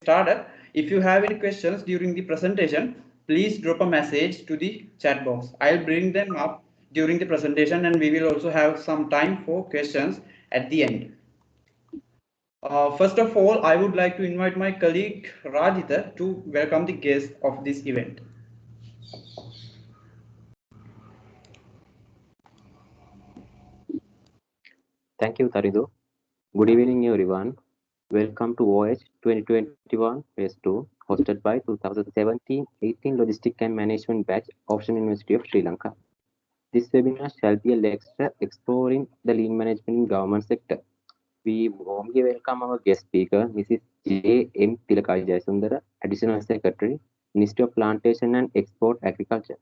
started. If you have any questions during the presentation, please drop a message to the chat box. I'll bring them up during the presentation, and we will also have some time for questions at the end. First of all, I would like to invite my colleague Rajita to welcome the guest of this event. Thank you, Taridu. Good evening, everyone. Welcome to OH 2021 Phase 2, hosted by 2017-18 Logistics and Management Batch, Ocean University of Sri Lanka. This webinar shall be a lecture exploring the lean management in government sector. We warmly welcome our guest speaker, Mrs. J. M. Tilakai Jayasundara, Additional Secretary, Ministry of Plantation and Export Agriculture.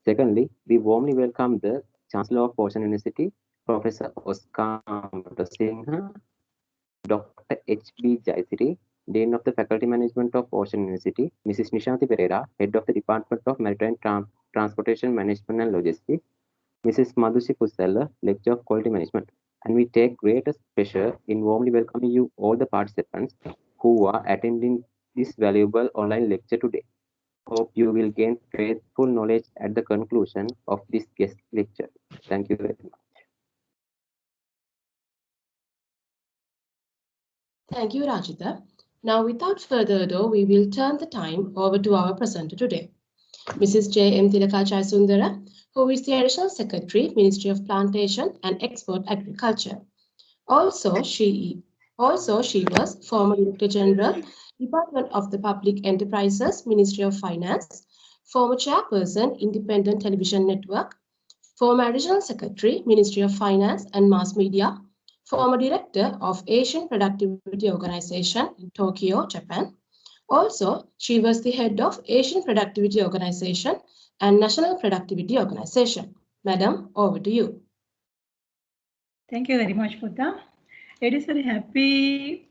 Secondly, we warmly welcome the Chancellor of Ocean University, Professor Oscar Singha, Dr. H.B. Jayasiri, Dean of the Faculty Management of Ocean University, Mrs. Nishanti Pereira, Head of the Department of Maritime Transportation Management and Logistics, Mrs. Madhushi Pusella, Lecturer of Quality Management. And we take greatest pleasure in warmly welcoming you all the participants who are attending this valuable online lecture today. Hope you will gain faithful knowledge at the conclusion of this guest lecture. Thank you very much. Thank you, Rajita. Now, without further ado, we will turn the time over to our presenter today, Mrs. J. M. Tilakachai Sundara, who is the Additional Secretary, Ministry of Plantation and Export Agriculture. Also, she was former Director General, Department of the Public Enterprises, Ministry of Finance, former Chairperson, Independent Television Network, former Additional Secretary, Ministry of Finance and Mass Media, former Director of Asian Productivity Organization in Tokyo, Japan. Also, she was the head of Asian Productivity Organization and National Productivity Organization. Madam, over to you. Thank you very much, Putta. It is very happy.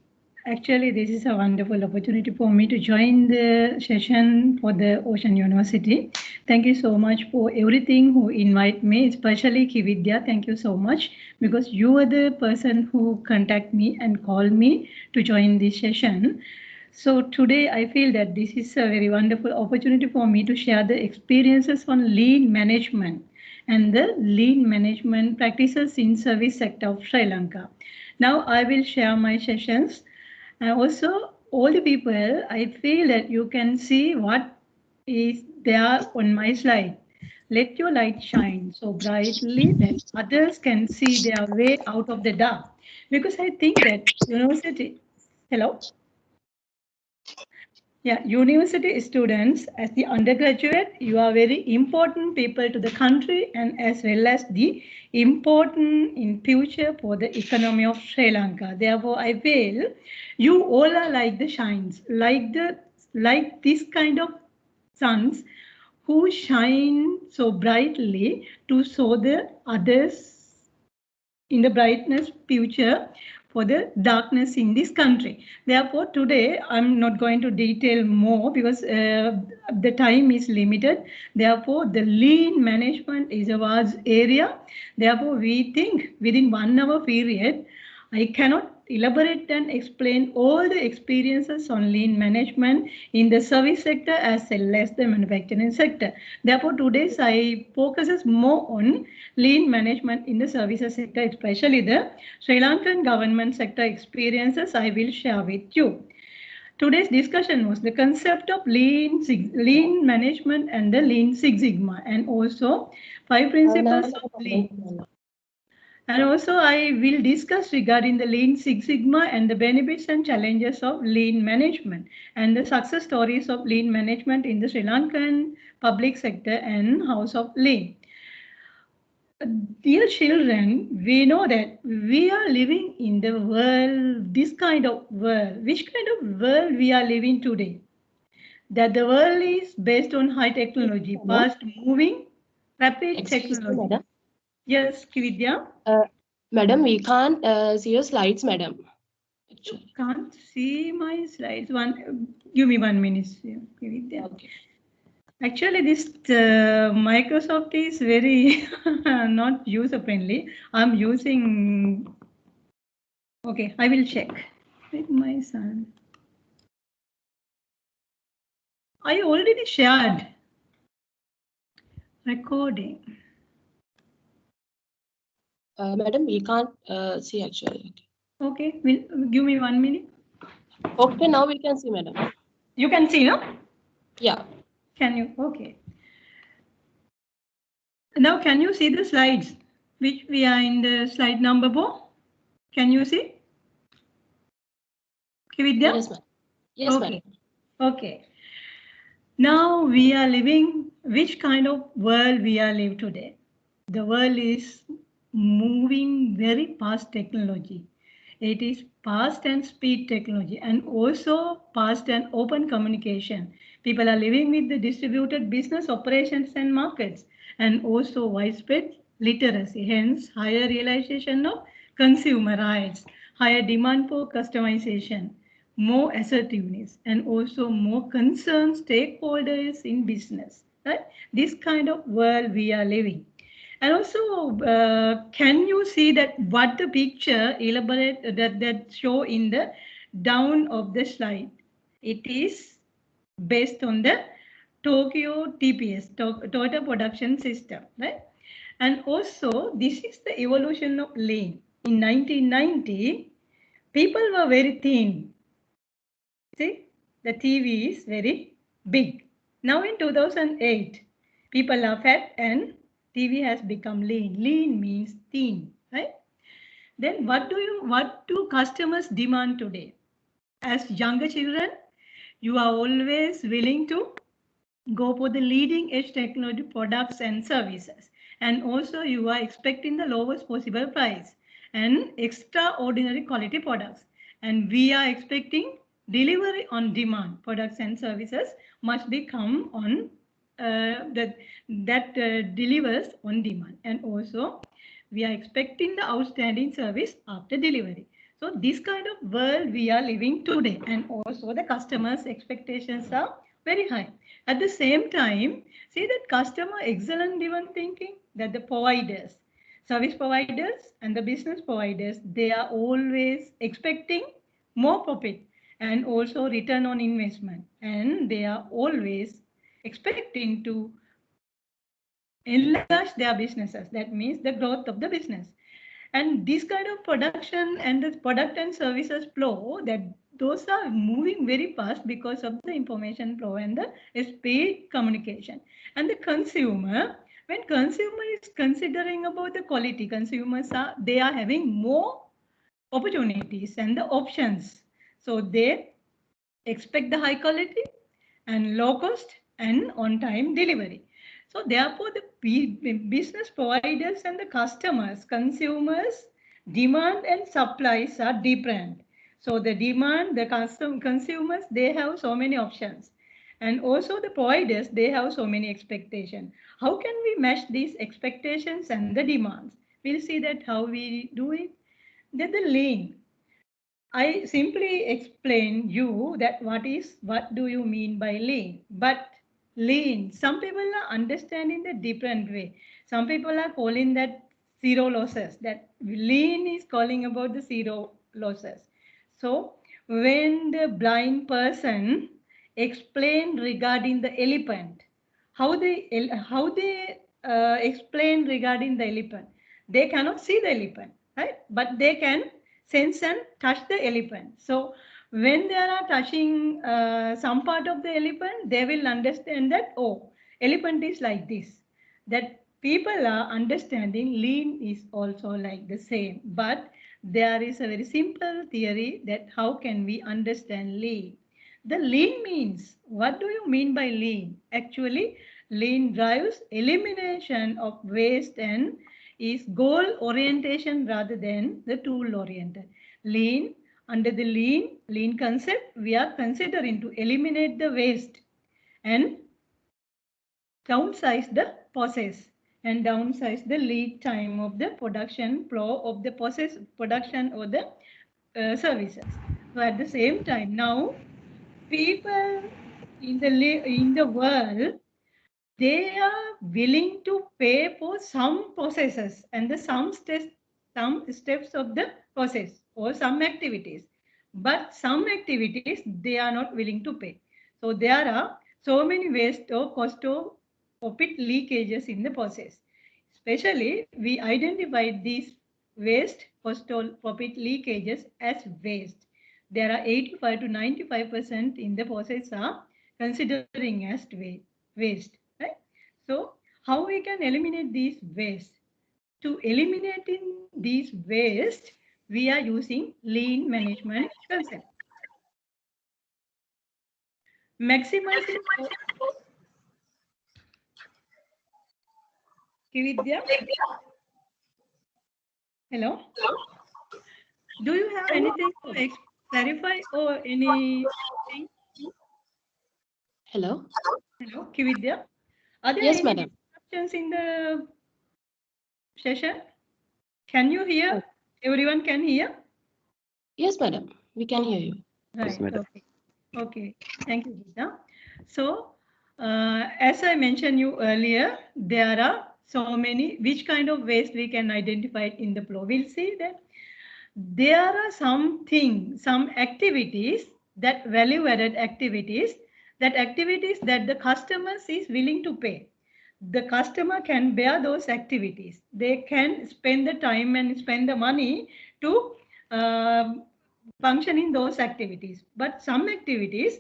Actually, this is a wonderful opportunity for me to join the session for the Ocean University. Thank you so much for everything who invite me, especially Kividya. Thank you so much because you are the person who contact me and call me to join this session. So today I feel that this is a very wonderful opportunity for me to share the experiences on lean management and the lean management practices in service sector of Sri Lanka. Now I will share my sessions. And also all the people, I feel that you can see what is there on my slide. Let your light shine so brightly that others can see their way out of the dark. Because I think that university, hello? Yeah, university students, as the undergraduate, you are very important people to the country and as well as the important in future for the economy of Sri Lanka. Therefore, I feel you all are like the shines, like this kind of suns who shine so brightly to show the others in the brightness future for the darkness in this country. Therefore, today I'm not going to detail more because the time is limited. Therefore, the lean management is a vast area. Therefore, we think within 1 hour period, I cannot elaborate and explain all the experiences on lean management in the service sector as well as the manufacturing sector. Therefore, today's I focuses more on lean management in the services sector, especially the Sri Lankan government sector experiences I will share with you. Today's discussion was the concept of lean management and the Lean Six Sigma, and also 5 principles of lean. And also I will discuss regarding the Lean Six Sigma and the benefits and challenges of lean management and the success stories of lean management in the Sri Lankan public sector and House of Lean. Dear children, we know that we are living in the world, this kind of world. Which kind of world we are living today? That the world is based on high technology, fast moving, rapid technology. Madam? Yes, Kividya? Madam, we can't see your slides, madam. Can't see my slides. Give me 1 minute. Okay. Actually, this Microsoft is very not user friendly. I'm using. Okay, I will check with my son. I already shared recording. Madam, we can't see actually. Okay, give me 1 minute. Okay, now we can see, madam. You can see, no? Yeah. Can you? Okay. Now, can you see the slides? Which we are in the slide number 4. Can you see? Vidya? Yes, madam. Yes, okay. madam. Okay. Now we are living, which kind of world we are living today? The world is moving very fast technology. It is fast and speed technology and also fast and open communication. People are living with the distributed business operations and markets and also widespread literacy, hence higher realization of consumer rights, higher demand for customization, more assertiveness, and also more concerned stakeholders in business. Right? This kind of world we are living. And also, can you see that what the picture elaborate that show in the down of the slide? It is based on the Tokyo TPS, Toyota Production System, right? And also, this is the evolution of lean. In 1990, people were very thin. See, the TV is very big. Now in 2008, people are fat and TV has become lean. Lean means thin, right? Then what do customers demand today? As younger children, you are always willing to go for the leading edge technology products and services. And also you are expecting the lowest possible price and extraordinary quality products. And we are expecting delivery on demand. Products and services must become on that delivers on demand. And also we are expecting the outstanding service after delivery. So this kind of world we are living today, and also the customers' expectations are very high. At the same time, see that customer excellent driven thinking, that the providers, service providers and the business providers, they are always expecting more profit and also return on investment. And they are always expecting to enlarge their businesses. That means the growth of the business. And this kind of production and the product and services flow, that those are moving very fast because of the information flow and the speed communication. And the consumer, when consumer is considering about the quality, consumers they are having more opportunities and the options. So they expect the high quality and low cost and on time delivery. So therefore, the business providers and the customers, consumers, demand and supplies are different. So the demand, the consumers, they have so many options. And also the providers, they have so many expectations. How can we match these expectations and the demands? We'll see that how we do it. Then the lean. I simply explain you that what do you mean by lean? But lean, some people are understanding the different way. Some people are calling that zero losses. That lean is calling about the zero losses. So when the blind person explain regarding the elephant, how they explain regarding the elephant, they cannot see the elephant, right? But they can sense and touch the elephant. So when they are touching some part of the elephant, they will understand that, oh, elephant is like this. That people are understanding lean is also like the same. But there is a very simple theory that how can we understand lean. The lean means, what do you mean by lean? Actually, lean drives elimination of waste and is goal orientation rather than the tool oriented. Lean, under the lean concept, we are considering to eliminate the waste and downsize the process and downsize the lead time of the production flow of the process production or the services. So at the same time, now people in the world, they are willing to pay for some processes and the some steps of the process or some activities, but some activities they are not willing to pay. So there are so many waste or cost or profit leakages in the process. Especially, we identified these waste, cost or profit leakages as waste. There are 85 to 95% in the process are considering as waste. Right? So, how we can eliminate these waste? To eliminating these waste, we are using lean management concept. Maximizing Kividya? Hello? Do you have anything to clarify or anything? Hello? Hello, Kividya? Are there Yes, any madam. disruptions in the session? Can you hear? Everyone can hear? Yes, madam. We can hear you. Right. madam. Okay. Okay. Thank you, Gita. So, as I mentioned you earlier, there are so many, which kind of waste we can identify in the flow. We'll see that there are some activities, that value-added activities, that the customers is willing to pay. The customer can bear those activities. They can spend the time and spend the money to function in those activities. But some activities,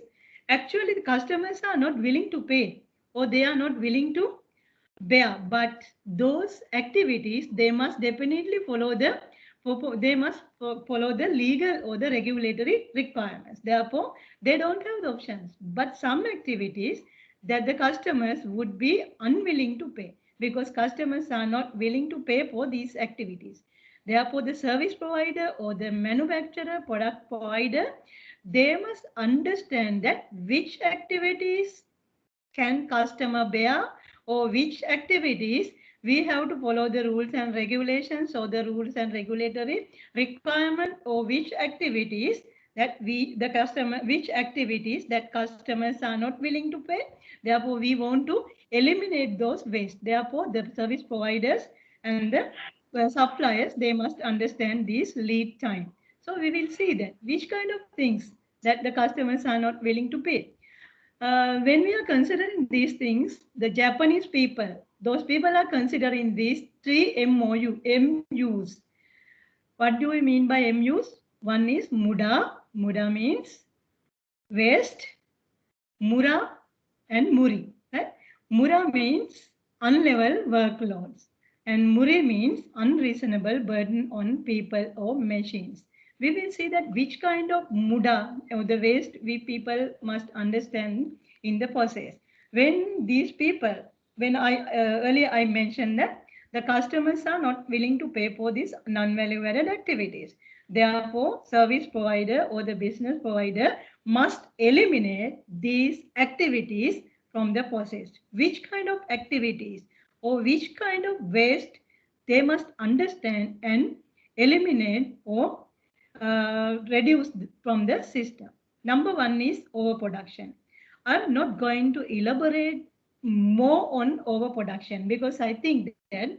actually the customers are not willing to pay, or they are not willing to bear. But those activities, they must definitely follow the legal or the regulatory requirements. Therefore, they don't have the options. But some activities that the customers would be unwilling to pay, because customers are not willing to pay for these activities. Therefore, the service provider or the manufacturer, product provider, they must understand that which activities can customer bear, or which activities we have to follow the rules and regulations or the rules and regulatory requirement, or which activities that which activities that customers are not willing to pay. Therefore, we want to eliminate those waste. Therefore, the service providers and the suppliers, they must understand this lead time. So we will see that which kind of things that the customers are not willing to pay. When we are considering these things, the Japanese people, those people are considering these three MUs. What do we mean by MUs? One is Muda. Muda means waste. Mura and Muri. Right? Mura means unlevel workloads. And Muri means unreasonable burden on people or machines. We will see that which kind of muda or the waste we people must understand in the process. When these people, when earlier I mentioned that the customers are not willing to pay for these non-value added activities. Therefore, service provider or the business provider must eliminate these activities from the process. Which kind of activities or which kind of waste they must understand and eliminate or reduce from the system. Number one is overproduction. I'm not going to elaborate more on overproduction, because I think that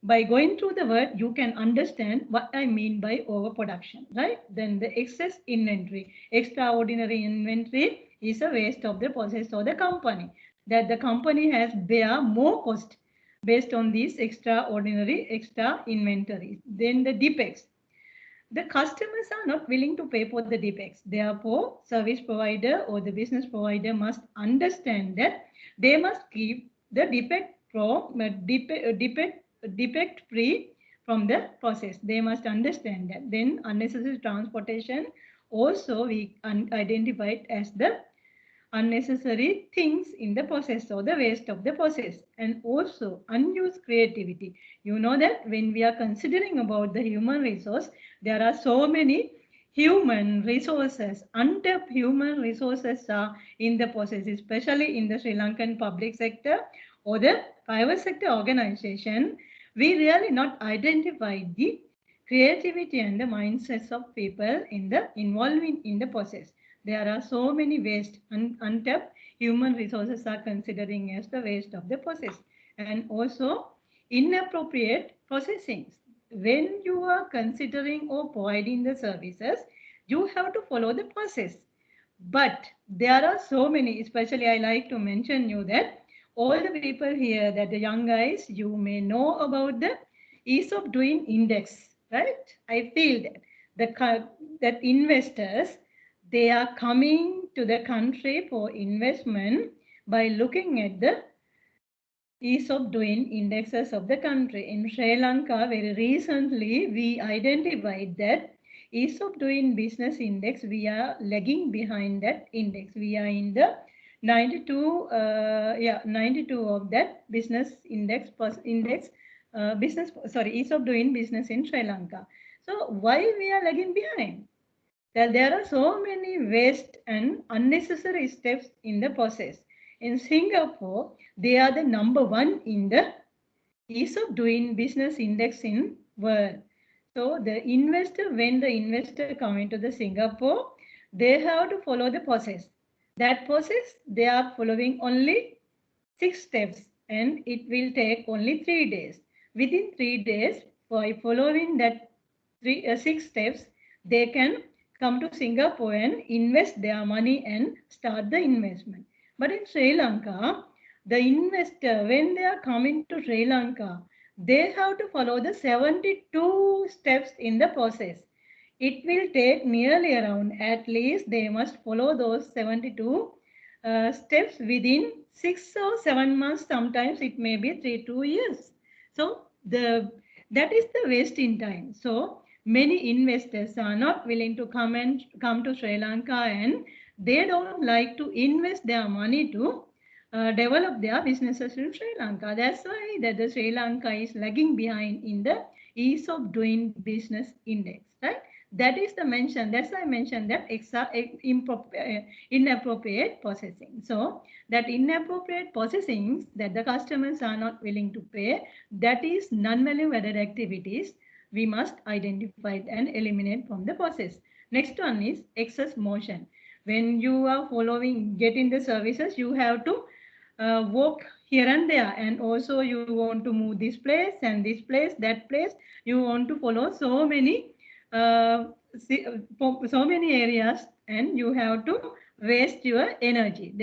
by going through the word, you can understand what I mean by overproduction, right? Then the excess inventory, extraordinary inventory is a waste of the process or the company, that the company has bear more cost based on these extra inventory. Then the defects. The customers are not willing to pay for the defects. Therefore, service provider or the business provider must understand that they must keep the defect free from the process. They must understand that. Then unnecessary transportation also we identified as the unnecessary things in the process or the waste of the process. And also unused creativity. You know that when we are considering about the human resource, there are so many human resources, untapped human resources are in the process, especially in the Sri Lankan public sector or the private sector organization. We really not identify the creativity and the mindsets of people in the involving in the process. There are so many waste, untapped human resources are considering as the waste of the process. And also inappropriate processing. When you are considering or providing the services, you have to follow the process. But there are so many, especially I like to mention you that all the people here, that the young guys, you may know about the ease of doing index, right? I feel that investors, they are coming to the country for investment by looking at the ease of doing indexes of the country. In Sri Lanka, very recently, we identified that ease of doing business index, we are lagging behind that index. We are in the 92, 92 of that business index, ease of doing business in Sri Lanka. So why we are lagging behind? That there are so many waste and unnecessary steps in the process. In Singapore, they are the number one in the ease of doing business index in world. So the investor, when the investor come into the Singapore, they have to follow the process. That process, they are following only 6 steps and it will take only 3 days. Within 3 days, by following that 6 steps, they can come to Singapore and invest their money and start the investment. But in Sri Lanka, the investor, when they are coming to Sri Lanka, they have to follow the 72 steps in the process. It will take nearly around, at least they must follow those 72 steps within 6 or 7 months. Sometimes it may be 2 years. So that is the waste in time. So many investors are not willing to come to Sri Lanka, and they don't like to invest their money to develop their businesses in Sri Lanka. That's why that the Sri Lanka is lagging behind in the ease of doing business index, right? That is the mention. That's why I mentioned that inappropriate processing. So that inappropriate processing that the customers are not willing to pay, that is non-value added activities. We must identify and eliminate from the process. Next one is excess motion. When you are getting the services, you have to walk here and there, and also you want to move this place and this place, that place. You want to follow so many areas, and you have to waste your energy.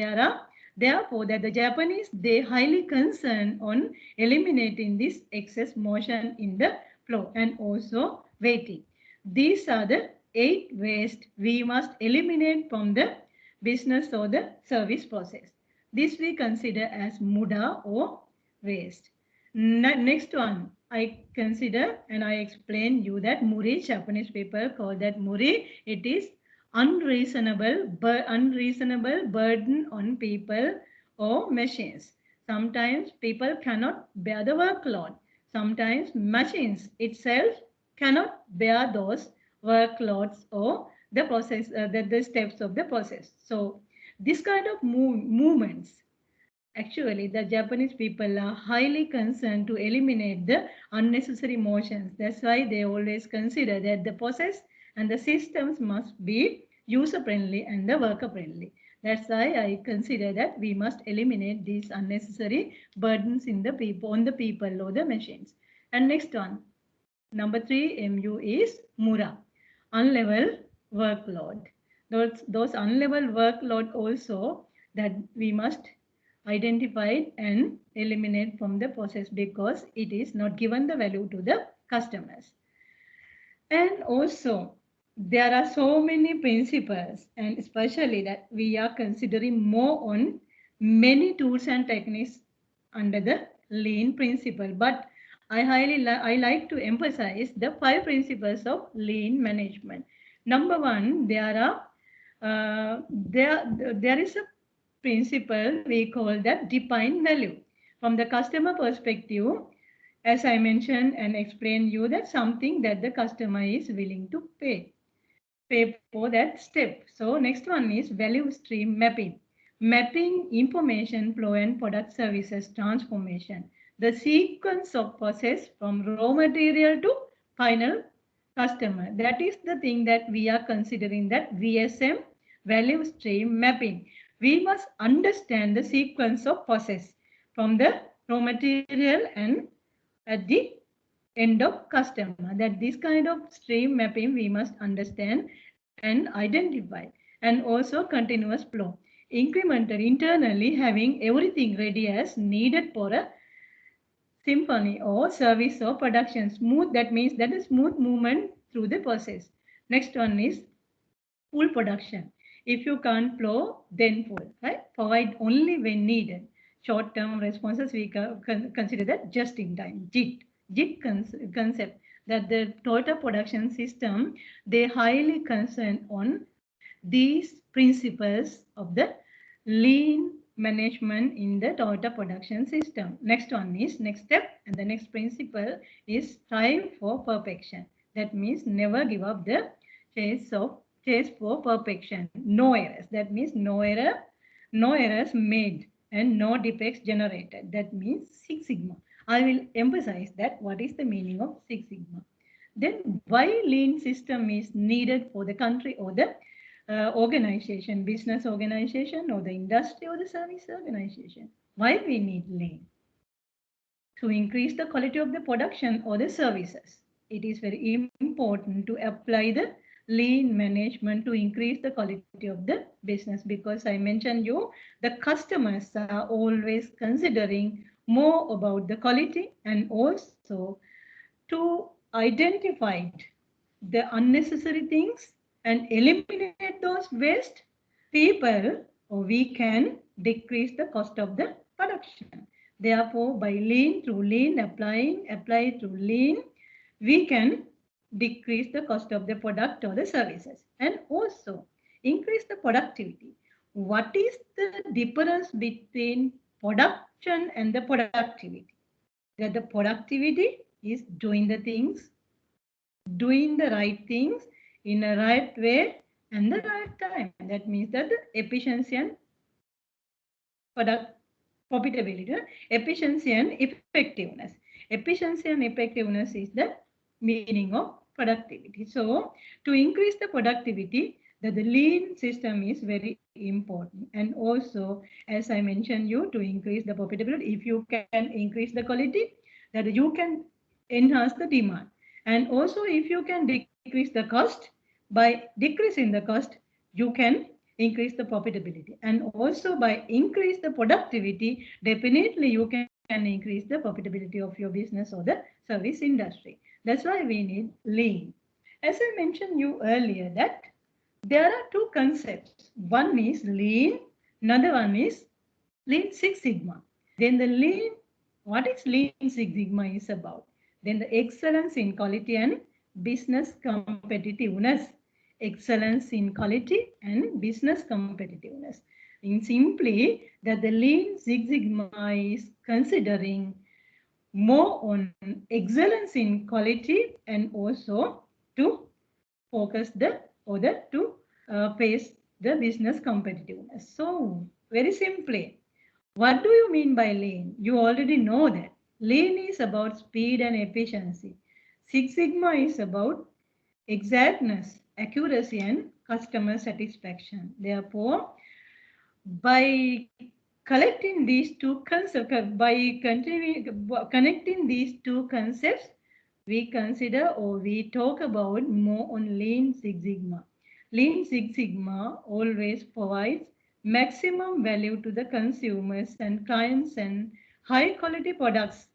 Therefore, that the Japanese, they highly concerned on eliminating this excess motion in the flow and also waiting. These are the 8 waste we must eliminate from the business or the service process. This we consider as muda or waste. Next one, I consider and I explain you that muri, Japanese people call that muri. It is unreasonable burden on people or machines. Sometimes people cannot bear the workload. Sometimes machines itself cannot bear those workloads or the process, the steps of the process. So this kind of movements, actually, the Japanese people are highly concerned to eliminate the unnecessary motions. That's why they always consider that the process and the systems must be user-friendly and the worker-friendly. That's why I consider that we must eliminate these unnecessary burdens on the people or the machines. And next one, number 3 MU is Mura, unlevel workload. Those unlevel workload also that we must identify and eliminate from the process, because it is not given the value to the customers. And also there are so many principles, and especially that we are considering more on many tools and techniques under the lean principle. But I like to emphasize the 5 principles of lean management. Number 1, there is a principle we call that define value. From the customer perspective, as I mentioned and explained you, that something that the customer is willing to pay for that step. So next one is value stream mapping. Mapping information flow and product services transformation. The sequence of process from raw material to final customer. That is the thing that we are considering, that VSM, value stream mapping. We must understand the sequence of process from the raw material and at the end of customer. That this kind of stream mapping we must understand and identify. and also continuous flow. Incremental, internally having everything ready as needed for a symphony or service or production. Smooth, that means that is smooth movement through the process. Next one is full production. If you can't flow, then full, right? Provide only when needed. Short-term responses, we consider that just in time, JIT. JIT concept that the Toyota production system, they highly concerned on these principles of the lean management in the Toyota production system. Next one is next step, and the next principle is strive for perfection. That means never give up the chase for perfection. No errors. That means no errors made and no defects generated. That means Six Sigma. I will emphasize that what is the meaning of Six Sigma. Then why lean system is needed for the country or the organization, business organization or the industry or the service organization. Why we need lean? To increase the quality of the production or the services. It is very important to apply the lean management to increase the quality of the business, because I mentioned you, the customers are always considering more about the quality, and also to identify the unnecessary things and eliminate those waste people, or we can decrease the cost of the production. Therefore, by through lean, apply through lean, we can decrease the cost of the product or the services, and also increase the productivity. What is the difference between production and the productivity? That the productivity is doing the things, doing the right things in a right way and the right time. That means that the efficiency and profitability, efficiency and effectiveness. Efficiency and effectiveness is the meaning of productivity. So to increase the productivity, the lean system is very important. And also, as I mentioned you, to increase the profitability, if you can increase the quality, that you can enhance the demand. And also, if you can decrease the cost, by decreasing the cost, you can increase the profitability. And also by increase the productivity, definitely you can increase the profitability of your business or the service industry. That's why we need lean. As I mentioned you earlier, that there are two concepts. One is lean, another one is Lean Six Sigma. Then the lean, what is Lean Six Sigma is about? Then the excellence in quality and business competitiveness. Excellence in quality and business competitiveness. In simply, that the Lean Six Sigma is considering more on excellence in quality and also to focus the other to face the business competitiveness. So very simply, what do you mean by lean? You already know that. Lean is about speed and efficiency. Six Sigma is about exactness, accuracy, and customer satisfaction. Therefore, by collecting these two concepts, by connecting these two concepts, we consider or we talk about more on Lean Six Sigma. Lean Six Sigma always provides maximum value to the consumers and clients and high quality products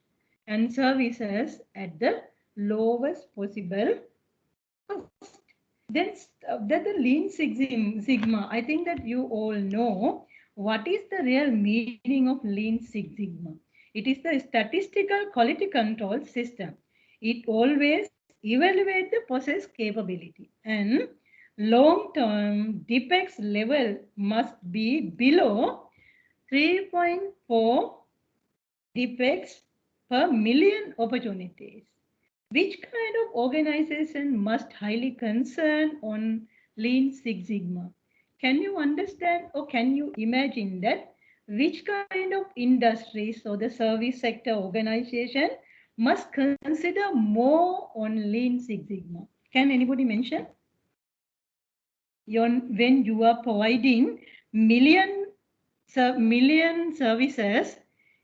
and services at the lowest possible cost. Then that the Lean Six Sigma, I think that you all know what is the real meaning of Lean Six Sigma. It is the statistical quality control system. It always evaluates the process capability, and long-term defects level must be below 3.4 defects per million opportunities. Which kind of organization must highly concern on Lean Six Sigma? Can you understand or can you imagine that which kind of industries or the service sector organization must consider more on Lean Six Sigma? Can anybody mention? When you are providing million services,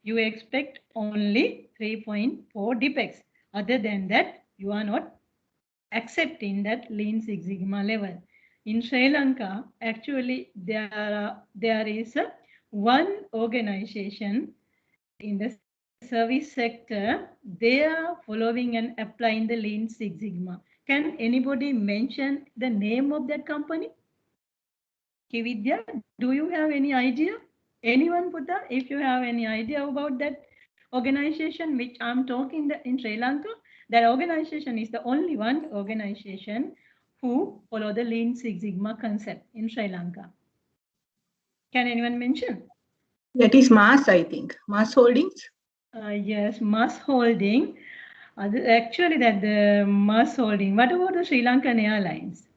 you expect only 3.4 defects. Other than that, you are not accepting that Lean Six Sigma level. in Sri Lanka, actually there is one organization in the service sector. They are following and applying the Lean Six Sigma. Can anybody mention the name of that company? Kividya, do you have any idea? Anyone, Putta, if you have any idea about that organization which I'm talking in Sri Lanka, that organization is the only one organization who follow the Lean Six Sigma concept in Sri Lanka. Can anyone mention? That is Mars, I think. Mars Holdings? Yes, Mars Holding. Actually, that the Mars Holding. What about the Sri Lankan Airlines?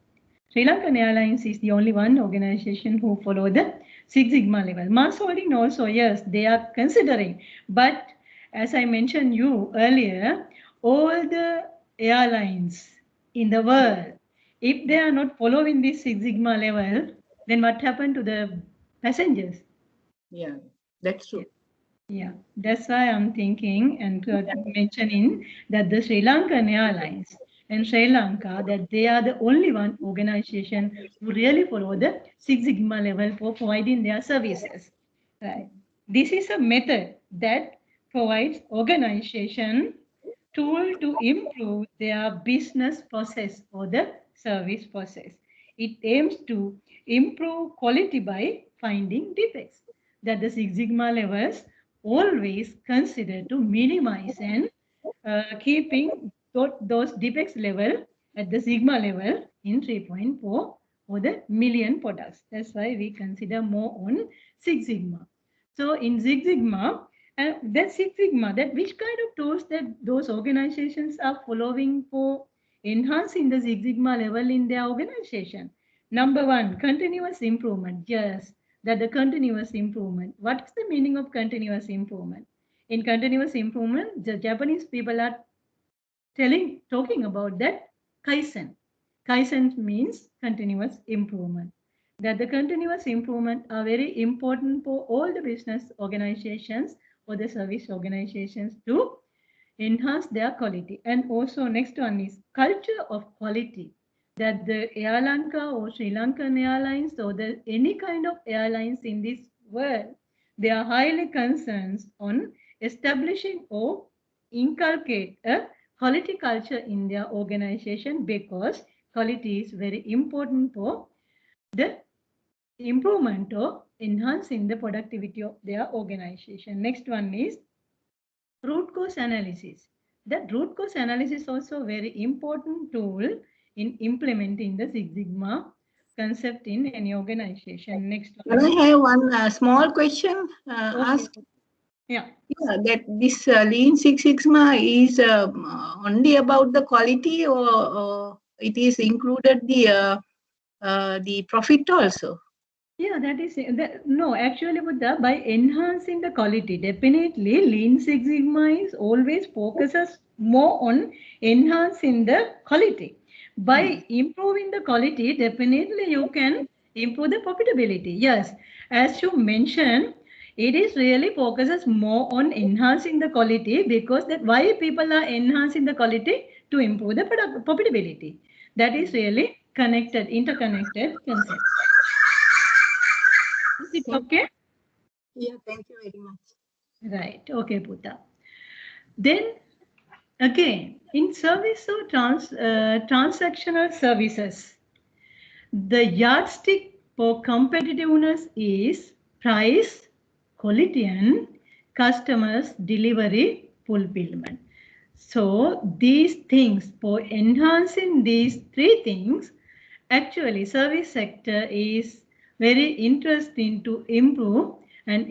Sri Lankan Airlines is the only one organization who follow the Six Sigma level. Mars Holding also, yes, they are considering. But as I mentioned you earlier, all the airlines in the world, if they are not following this Six Sigma level, then what happened to the passengers? Yeah, that's true. Yeah, that's why I'm thinking and mentioning that the Sri Lankan Airlines and Sri Lanka, that they are the only one organization who really follow the Six Sigma level for providing their services. Right. This is a method that provides organization tool to improve their business process or the service process. It aims to improve quality by finding defects that the Six Sigma levels always consider to minimize and keeping those defects level at the sigma level in 3.4 for the million products. That's why we consider more on Six Sigma. So in Six Sigma, that Six Sigma, that which kind of tools that those organizations are following for enhancing the Six Sigma level in their organization? Number one, continuous improvement. Yes, that the continuous improvement. What is the meaning of continuous improvement? In continuous improvement, the Japanese people are talking about that Kaizen. Kaizen means continuous improvement. That the continuous improvement are very important for all the business organizations or the service organizations to enhance their quality. And also next one is culture of quality. That the Air Lanka or Sri Lankan Airlines or any kind of airlines in this world, they are highly concerned on establishing or inculcate a quality culture in their organization, because quality is very important for the improvement or enhancing the productivity of their organization. Next one is root cause analysis. That root cause analysis is also very important tool in implementing the Six Sigma concept in any organization. Next one. Can I have one small question asked? Yeah. Yeah, that this Lean Six Sigma is only about the quality, or it is included the profit also? Yeah, that is no. Actually, Buddha, by enhancing the quality, definitely Lean Six Sigma is always focuses more on enhancing the quality. By improving the quality, definitely you can improve the profitability. Yes, as you mentioned, it is really focuses more on enhancing the quality, because that why people are enhancing the quality to improve the profitability. That is really connected, interconnected concept. Is it okay? Yeah, thank you very much. Right. Okay, Putta. Then again, in service or transactional services, the yardstick for competitiveness is price, quality, and customers' delivery fulfillment. So these things, for enhancing these three things, actually service sector is very interesting to improve and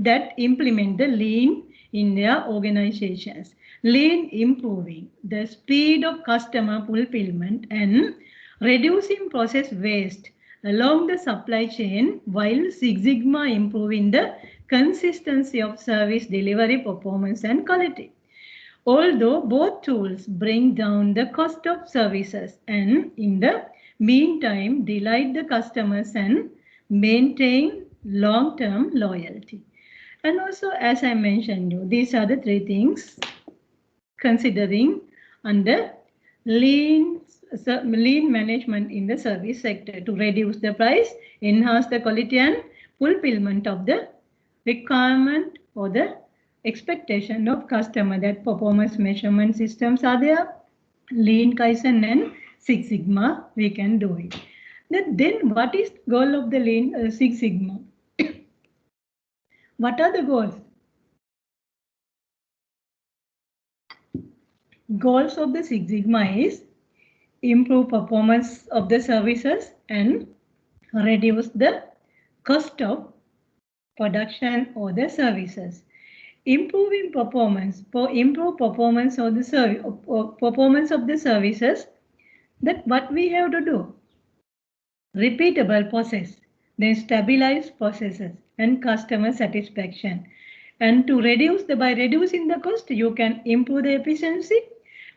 that implement the lean in their organizations. Lean improving the speed of customer fulfillment and reducing process waste along the supply chain, while Six Sigma improving the consistency of service delivery performance and quality. Although both tools bring down the cost of services and in the meantime delight the customers and maintain long-term loyalty. And also, as I mentioned you, these are the three things considering under Lean lean management in the service sector to reduce the price, enhance the quality and fulfillment of the requirement or the expectation of customer. That performance measurement systems are there. Lean, Kaizen and Six Sigma, we can do it. Then what is the goal of the Lean Six Sigma? What are the goals? Goals of the Six Sigma is improve performance of the services and reduce the cost of production or the services. Improving performance, for improve performance of the services, that what we have to do? Repeatable process, then stabilize processes and customer satisfaction. And to reduce by reducing the cost, you can improve the efficiency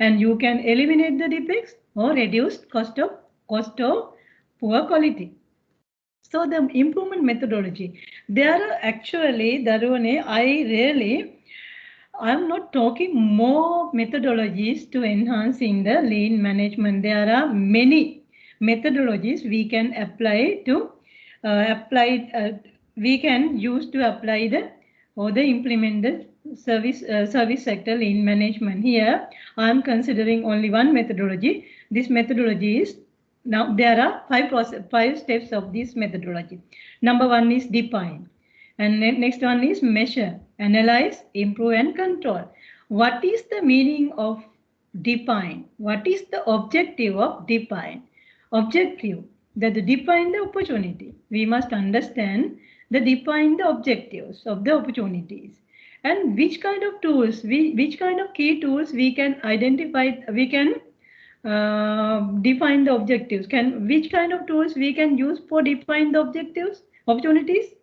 and you can eliminate the defects or reduce cost of poor quality. So the improvement methodology, there are actually, Darune, I'm not talking more methodologies to enhancing the lean management. There are many methodologies we can apply to we can use to apply the or the implement the service sector lean management. Here I am considering only one methodology. This methodology is, now there are five steps of this methodology. Number one is define, and next one is measure, analyze, improve and control. What is the meaning of define? What is the objective of define? Objective, that define the opportunity. We must understand the define the objectives of the opportunities and which kind of tools, which kind of key tools we can identify, we can define the objectives. Which kind of tools we can use for define the objectives, opportunities?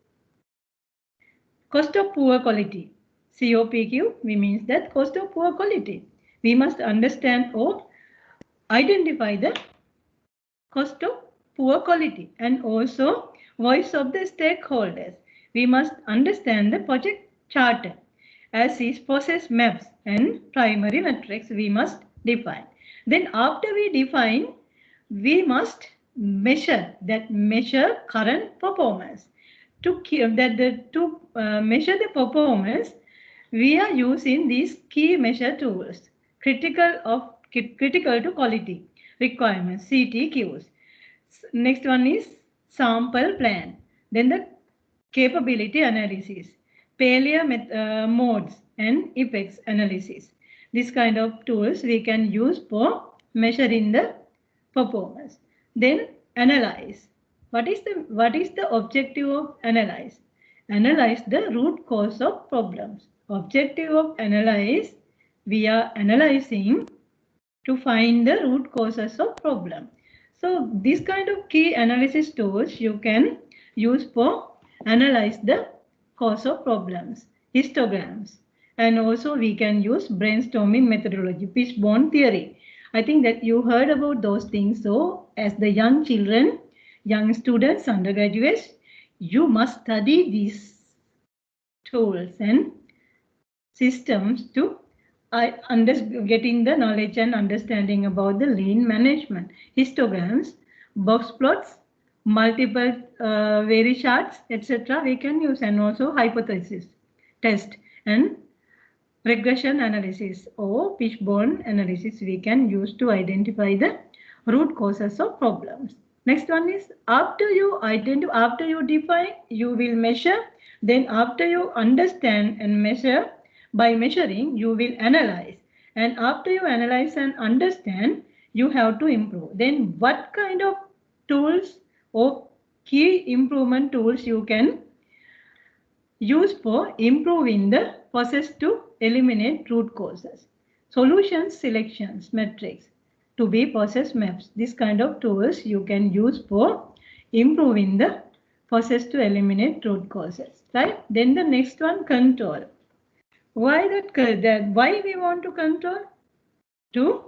Cost of poor quality. COPQ, we means that cost of poor quality. We must understand or identify the cost of poor quality and also voice of the stakeholders. We must understand the project charter as is process maps and primary metrics we must define. Then after we define, we must measure current performance. To measure the performance, we are using these key measure tools, critical to quality requirements, CTQs. Next one is sample plan. Then the capability analysis, failure modes and effects analysis. This kind of tools we can use for measuring the performance. Then analyze. What is the objective of analyze? Analyze the root cause of problems. Objective of analyze, we are analyzing to find the root causes of problem. So this kind of key analysis tools you can use for analyze the cause of problems, histograms, and also we can use brainstorming methodology, fishbone theory. I think that you heard about those things. So as the young children, young students, undergraduates, you must study these tools and systems to getting the knowledge and understanding about the lean management. Histograms, box plots, multiple vary charts, etc. we can use, and also hypothesis test and regression analysis or fishbone analysis we can use to identify the root causes of problems. Next one is after you define, you will measure. Then after you understand and measure, by measuring, you will analyze. And after you analyze and understand, you have to improve. Then what kind of tools or key improvement tools you can use for improving the process to eliminate root causes? Solutions, selections, metrics, to be process maps. This kind of tools you can use for improving the process to eliminate root causes, right? Then the next one, control. Why why we want to control? To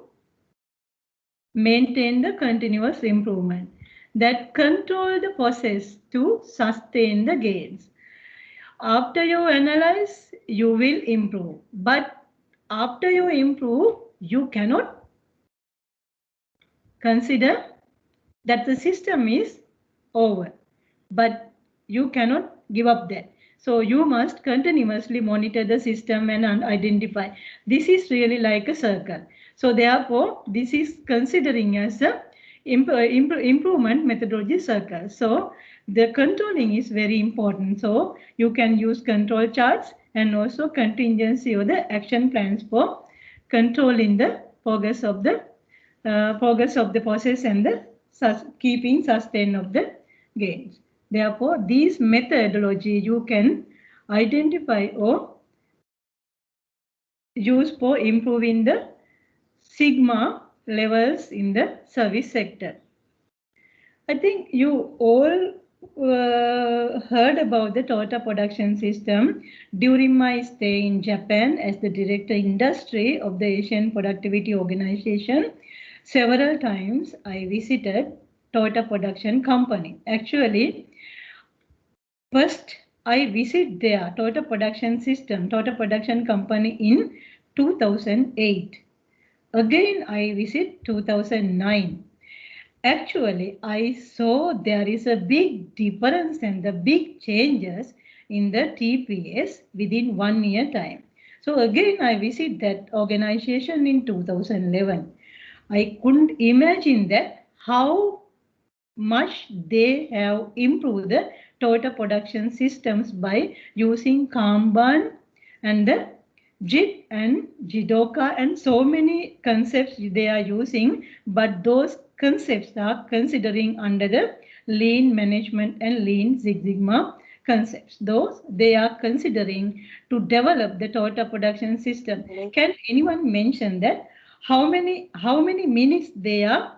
maintain the continuous improvement. That control the process to sustain the gains. After you analyze, you will improve. But after you improve, you cannot consider that the system is over, but you cannot give up that. So you must continuously monitor the system and identify. This is really like a circle. So therefore, this is considering as a improvement methodology circle. So the controlling is very important. So you can use control charts and also contingency or the action plans for controlling the progress of the process and the keeping sustain of the gains. Therefore, these methodology you can identify or use for improving the sigma levels in the service sector. I think you all heard about the Toyota production system during my stay in Japan as the director industry of the Asian Productivity Organization. Several times I visited Toyota production company. Actually, first I visit their Toyota production system, Toyota production company in 2008. Again, I visit 2009. Actually, I saw there is a big difference and the big changes in the TPS within 1 year time. So again, I visit that organization in 2011. I couldn't imagine that how much they have improved the Toyota production systems by using Kanban and the JIT and Jidoka and so many concepts they are using, but those concepts are considering under the lean management and lean Six Sigma concepts. Those they are considering to develop the Toyota production system. Can anyone mention that how many minutes they are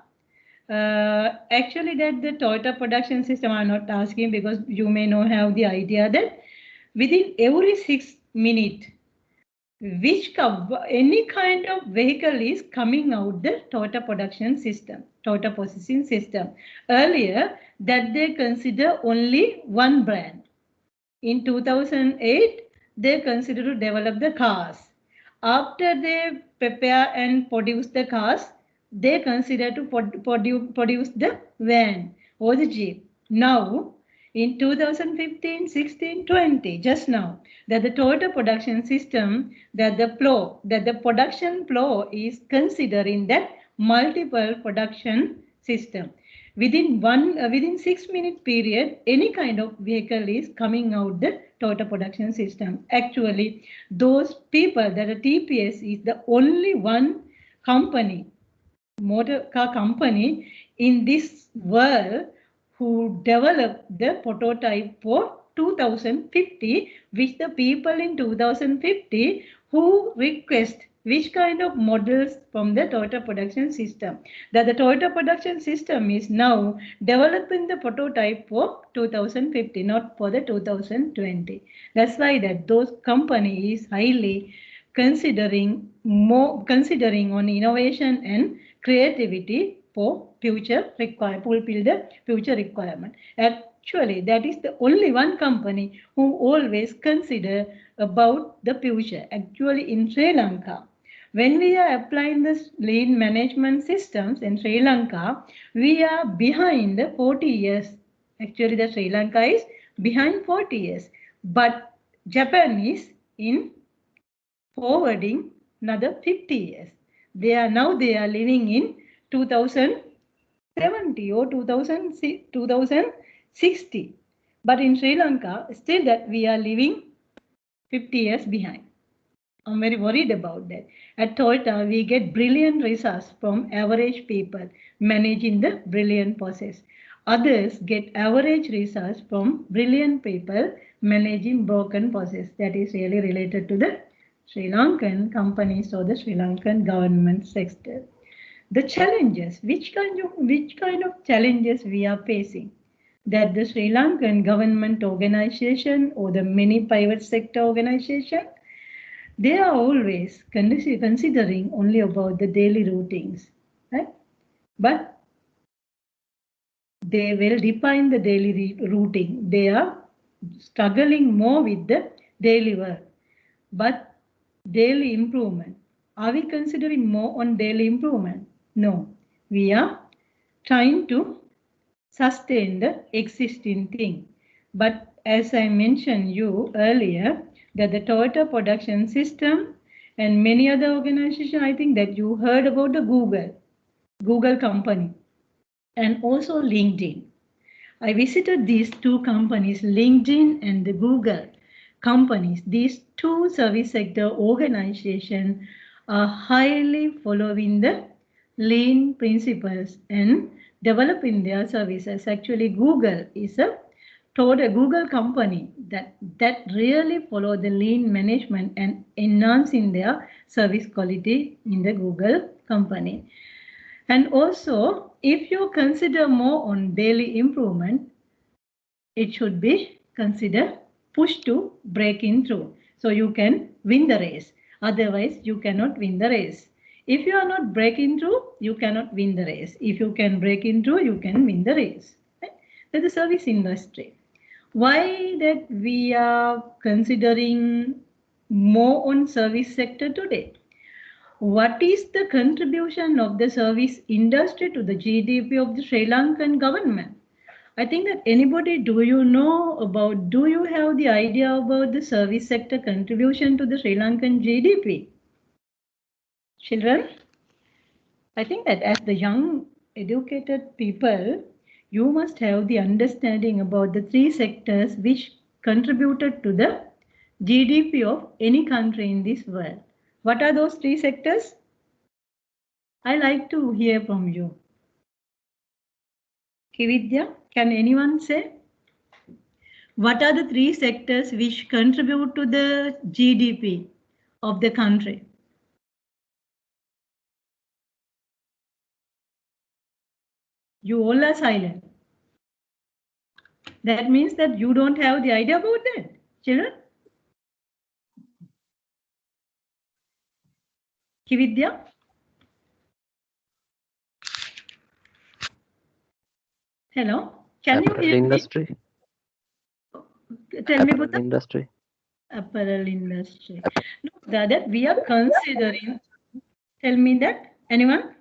actually that the Toyota production system, I'm not asking because you may not have the idea that within every 6 minutes, any kind of vehicle is coming out the Toyota production system, Toyota processing system. Earlier, that they consider only one brand. In 2008, they consider to develop the cars. After they prepare and produce the cars, they consider to produce the van or the jeep. Now, in 2015, 16, 20, just now, that the Toyota production system, that the production flow is considering that multiple production system. Within 6 minute period, any kind of vehicle is coming out the Toyota production system. Actually, those people that the TPS is the only one company, motor car company in this world who developed the prototype for 2050, which the people in 2050 who request which kind of models from the Toyota production system. That the Toyota production system is now developing the prototype for 2050, not for the 2020. That's why that those companies highly considering on innovation and creativity for future fulfill the future requirement. Actually, that is the only one company who always consider about the future. Actually, in Sri Lanka, when we are applying this lean management systems in Sri Lanka, we are behind 40 years. Actually, the Sri Lanka is behind 40 years, but Japan is in forwarding another 50 years. They are living in 2070 or 2060. But in Sri Lanka, still that we are living 50 years behind. I'm very worried about that. At Toyota, we get brilliant results from average people managing the brilliant process. Others get average results from brilliant people managing broken process. That is really related to the Sri Lankan companies or the Sri Lankan government sector. The challenges, which kind of challenges we are facing? That the Sri Lankan government organization or the many private sector organization, they are always considering only about the daily routines, right? But they will define the daily routine. They are struggling more with the daily work. But daily improvement, are we considering more on daily improvement? No, we are trying to sustain the existing thing. But as I mentioned you earlier, that the Toyota production system and many other organizations, I think that you heard about the Google company, and also LinkedIn. I visited these two companies, LinkedIn and the Google companies. These two service sector organizations are highly following the lean principles and developing their services. Actually, Google is a Google company that really follow the lean management and enhancing their service quality in the Google company. And also, if you consider more on daily improvement, it should be considered push to break in through. So you can win the race. Otherwise, you cannot win the race. If you are not breaking through, you cannot win the race. If you can break in through, you can win the race. Right? That's the service industry. Why that we are considering more on service sector today? What is the contribution of the service industry to the GDP of the Sri Lankan government? I think that anybody, do you have the idea about the service sector contribution to the Sri Lankan GDP? Children, I think that as the young educated people, you must have the understanding about the three sectors which contributed to the GDP of any country in this world. What are those three sectors? I like to hear from you. Kividya, can anyone say? What are the three sectors which contribute to the GDP of the country? You all are silent. That means that you don't have the idea about that, children. Kividya? Hello? Can you hear industry. me? Tell me about the industry. apparel industry. No, that we are considering. Tell me that. Anyone?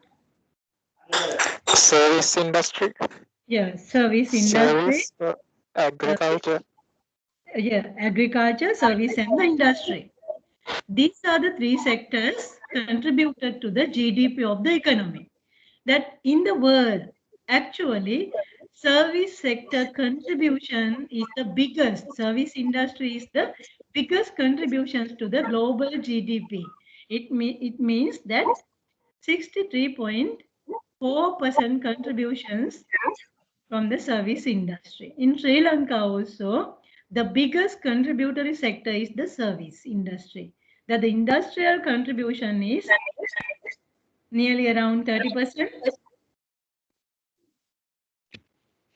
Service industry. Yeah, service industry. Service, agriculture. Yeah, agriculture, service, and the industry. These are the three sectors contributed to the GDP of the economy. That in the world, actually, service sector contribution is the biggest. Service industry is the biggest contributions to the global GDP. It means that 63.4% contributions from the service industry. In Sri Lanka also, the biggest contributory sector is the service industry. That the industrial contribution is nearly around 30%.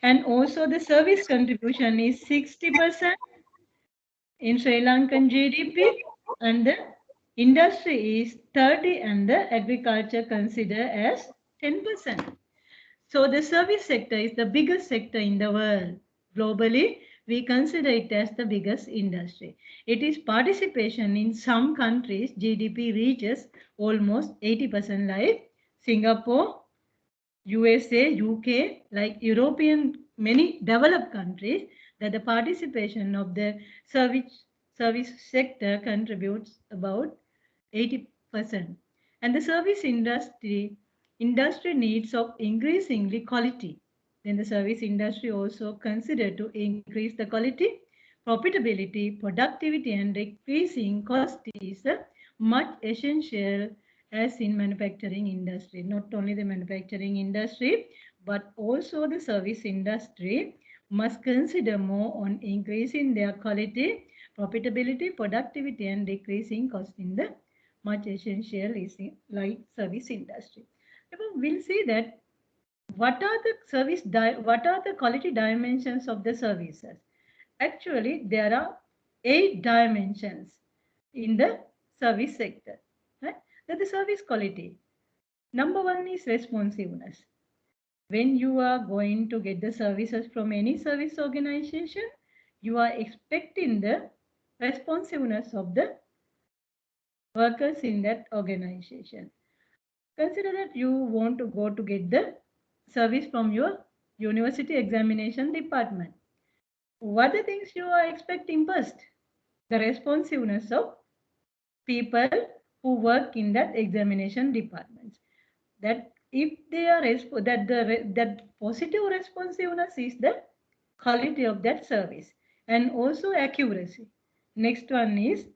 And also the service contribution is 60% in Sri Lankan GDP, and the industry is 30% and the agriculture considered as 10%. So the service sector is the biggest sector in the world. Globally, we consider it as the biggest industry. It is participation in some countries, GDP reaches almost 80%, like Singapore, USA, UK, like European, many developed countries, that the participation of the service sector contributes about 80%. And the service industry needs of increasingly quality. Then the service industry also considered to increase the quality, profitability, productivity, and decreasing cost is much essential as in manufacturing industry. Not only the manufacturing industry, but also the service industry must consider more on increasing their quality, profitability, productivity, and decreasing cost in the much essential is like service industry. We'll see that what are the quality dimensions of the services. Actually, there are 8 dimensions in the service sector. Right? That the service quality. Number 1 is responsiveness. When you are going to get the services from any service organization, you are expecting the responsiveness of the workers in that organization. Consider that you want to go to get the service from your university examination department. What are the things you are expecting first? The responsiveness of people who work in that examination department. That if they are that positive responsiveness is the quality of that service and also accuracy. Next one is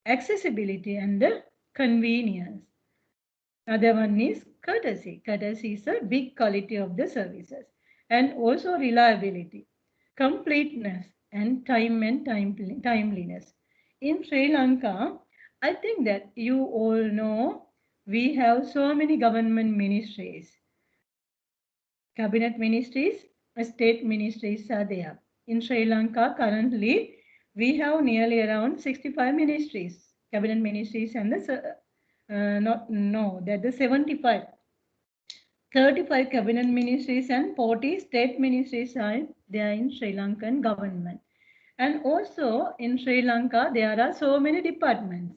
accessibility and the convenience. Other one is courtesy. Courtesy is a big quality of the services and also reliability, completeness and timeliness. In Sri Lanka, I think that you all know we have so many government ministries. Cabinet ministries, state ministries are there. In Sri Lanka, currently, we have nearly around 65 ministries, cabinet ministries, and the 75. 35 cabinet ministries and 40 state ministries are there in Sri Lankan government. And also in Sri Lanka, there are so many departments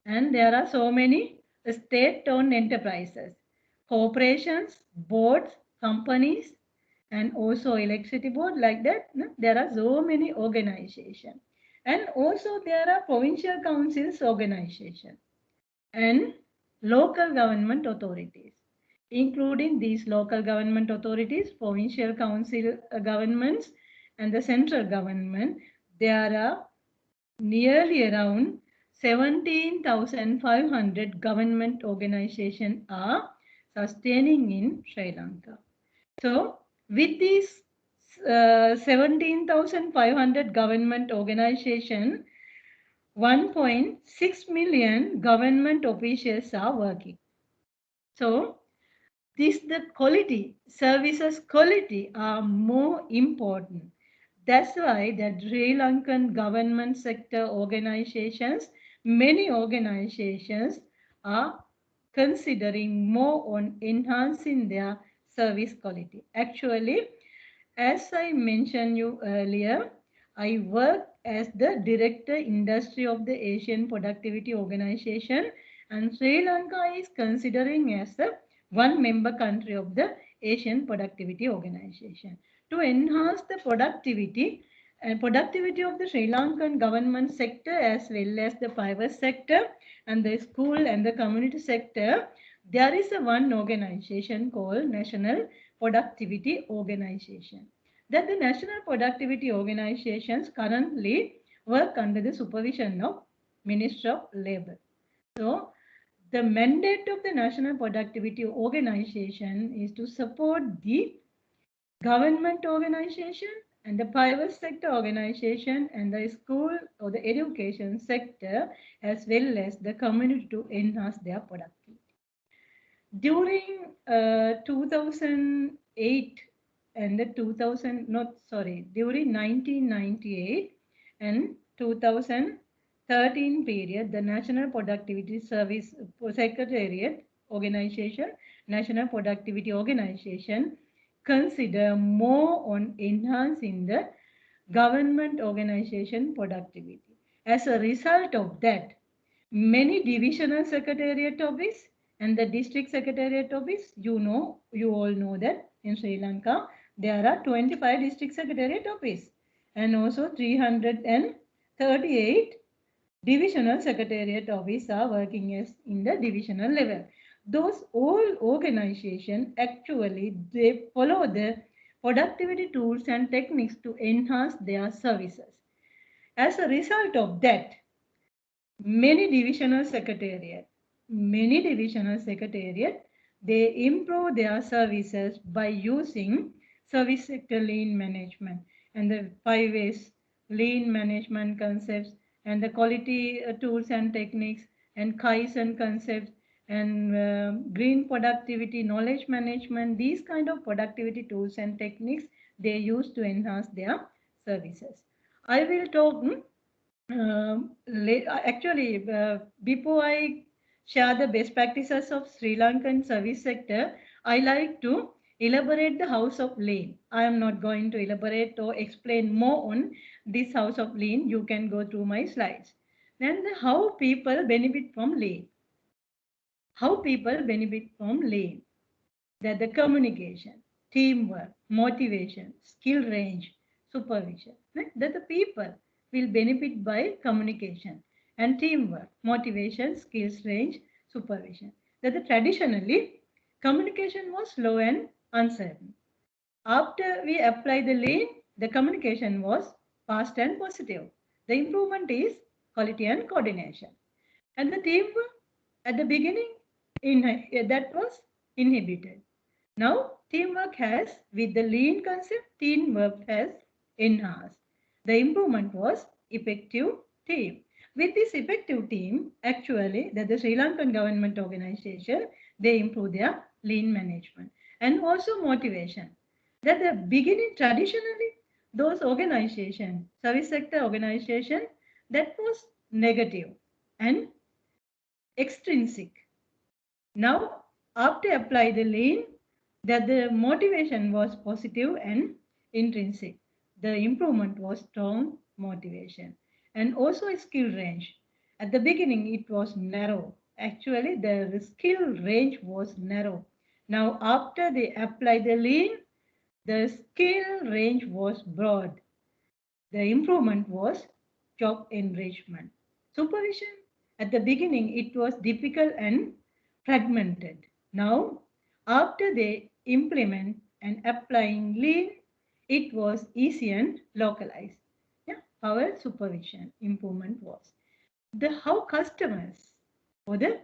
and there are so many state-owned enterprises, corporations, boards, companies, and also electricity board like that. There are so many organizations. And also there are provincial councils organization and local government authorities. Including these local government authorities, provincial council governments, and the central government, there are nearly around 17,500 government organizations are sustaining in Sri Lanka. So, with these 17,500 government organizations, 1.6 million government officials are working. So, the quality, services quality are more important. That's why the Sri Lankan government sector organizations, many organizations are considering more on enhancing their service quality. Actually, as I mentioned you earlier, I work as the Director Industry of the Asian Productivity Organization, and Sri Lanka is considering as the one member country of the Asian Productivity Organization. To enhance the productivity of the Sri Lankan government sector as well as the private sector and the school and the community sector, there is one organization called National Productivity Organization. That the National Productivity Organizations currently work under the supervision of Ministry of Labour. So, the mandate of the National Productivity Organization is to support the government organization and the private sector organization and the school or the education sector as well as the community to enhance their productivity. During 2008 and the during 1998 and 2013 period, the National Productivity Service Secretariat Organization, National Productivity Organization, consider more on enhancing the government organization productivity. As a result of that, many divisional secretariat office and the district secretariat office, you all know that in Sri Lanka, there are 25 district secretariat office and also 338 divisional secretariat office are working as in the divisional level. Those all organizations actually, they follow the productivity tools and techniques to enhance their services. As a result of that, many divisional secretariat, they improve their services by using service sector lean management and the 5S lean management concepts and the quality tools and techniques and Kaizen concepts and green productivity, knowledge management, these kind of productivity tools and techniques they use to enhance their services. I will talk before I share the best practices of Sri Lankan service sector, I like to elaborate the House of Lean. I am not going to elaborate or explain more on this House of Lean. You can go through my slides. Then how people benefit from Lean. How people benefit from Lean. that the communication, teamwork, motivation, skill range, supervision, right? That the people will benefit by communication and teamwork, motivation, skills range, supervision. That the traditionally communication was slow and uncertain. After we apply the lean, the communication was fast and positive. The improvement is quality and coordination. And the teamwork at the beginning, that was inhibited. Now, teamwork has, with the lean concept, teamwork has enhanced. The improvement was effective team. With this effective team, actually, that the Sri Lankan government organization, they improve their lean management and also motivation. That the beginning traditionally, those organization, service sector organization, that was negative and extrinsic. Now, after apply the lean, that the motivation was positive and intrinsic. The improvement was strong motivation and also a skill range. At the beginning, it was narrow. Actually, the skill range was narrow. Now, after they apply the lean, the skill range was broad. The improvement was job enrichment. Supervision, at the beginning, it was difficult and fragmented. Now, after they implement and applying lean, it was easy and localized. Yeah, our supervision improvement was. How customers or the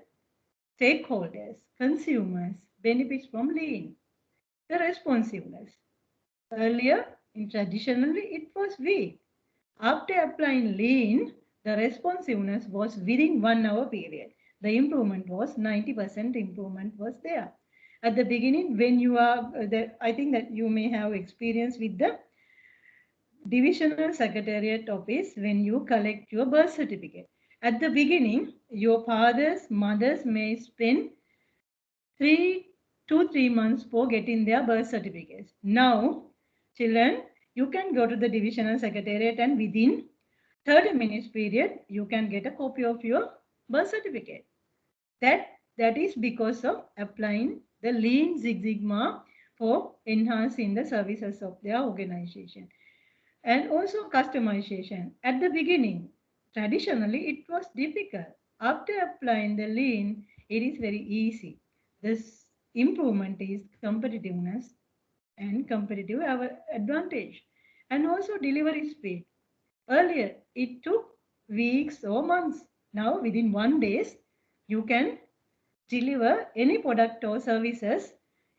stakeholders, consumers benefits from lean. The responsiveness. Earlier, traditionally, it was weak. After applying lean, the responsiveness was within 1 hour period. The improvement was 90% improvement was there. At the beginning, when you are, I think that you may have experience with the divisional secretariat office when you collect your birth certificate. At the beginning, your fathers, mothers may spend 2 to 3 months for getting their birth certificates. Now, children, you can go to the divisional secretariat and within 30 minutes period, you can get a copy of your birth certificate. That is because of applying the Lean Six Sigma for enhancing the services of their organization. And also customization. At the beginning, traditionally, it was difficult. After applying the Lean, it is very easy. This improvement is competitiveness and competitive advantage. And also delivery speed. Earlier, it took weeks or months. Now, within 1 day, you can deliver any product or services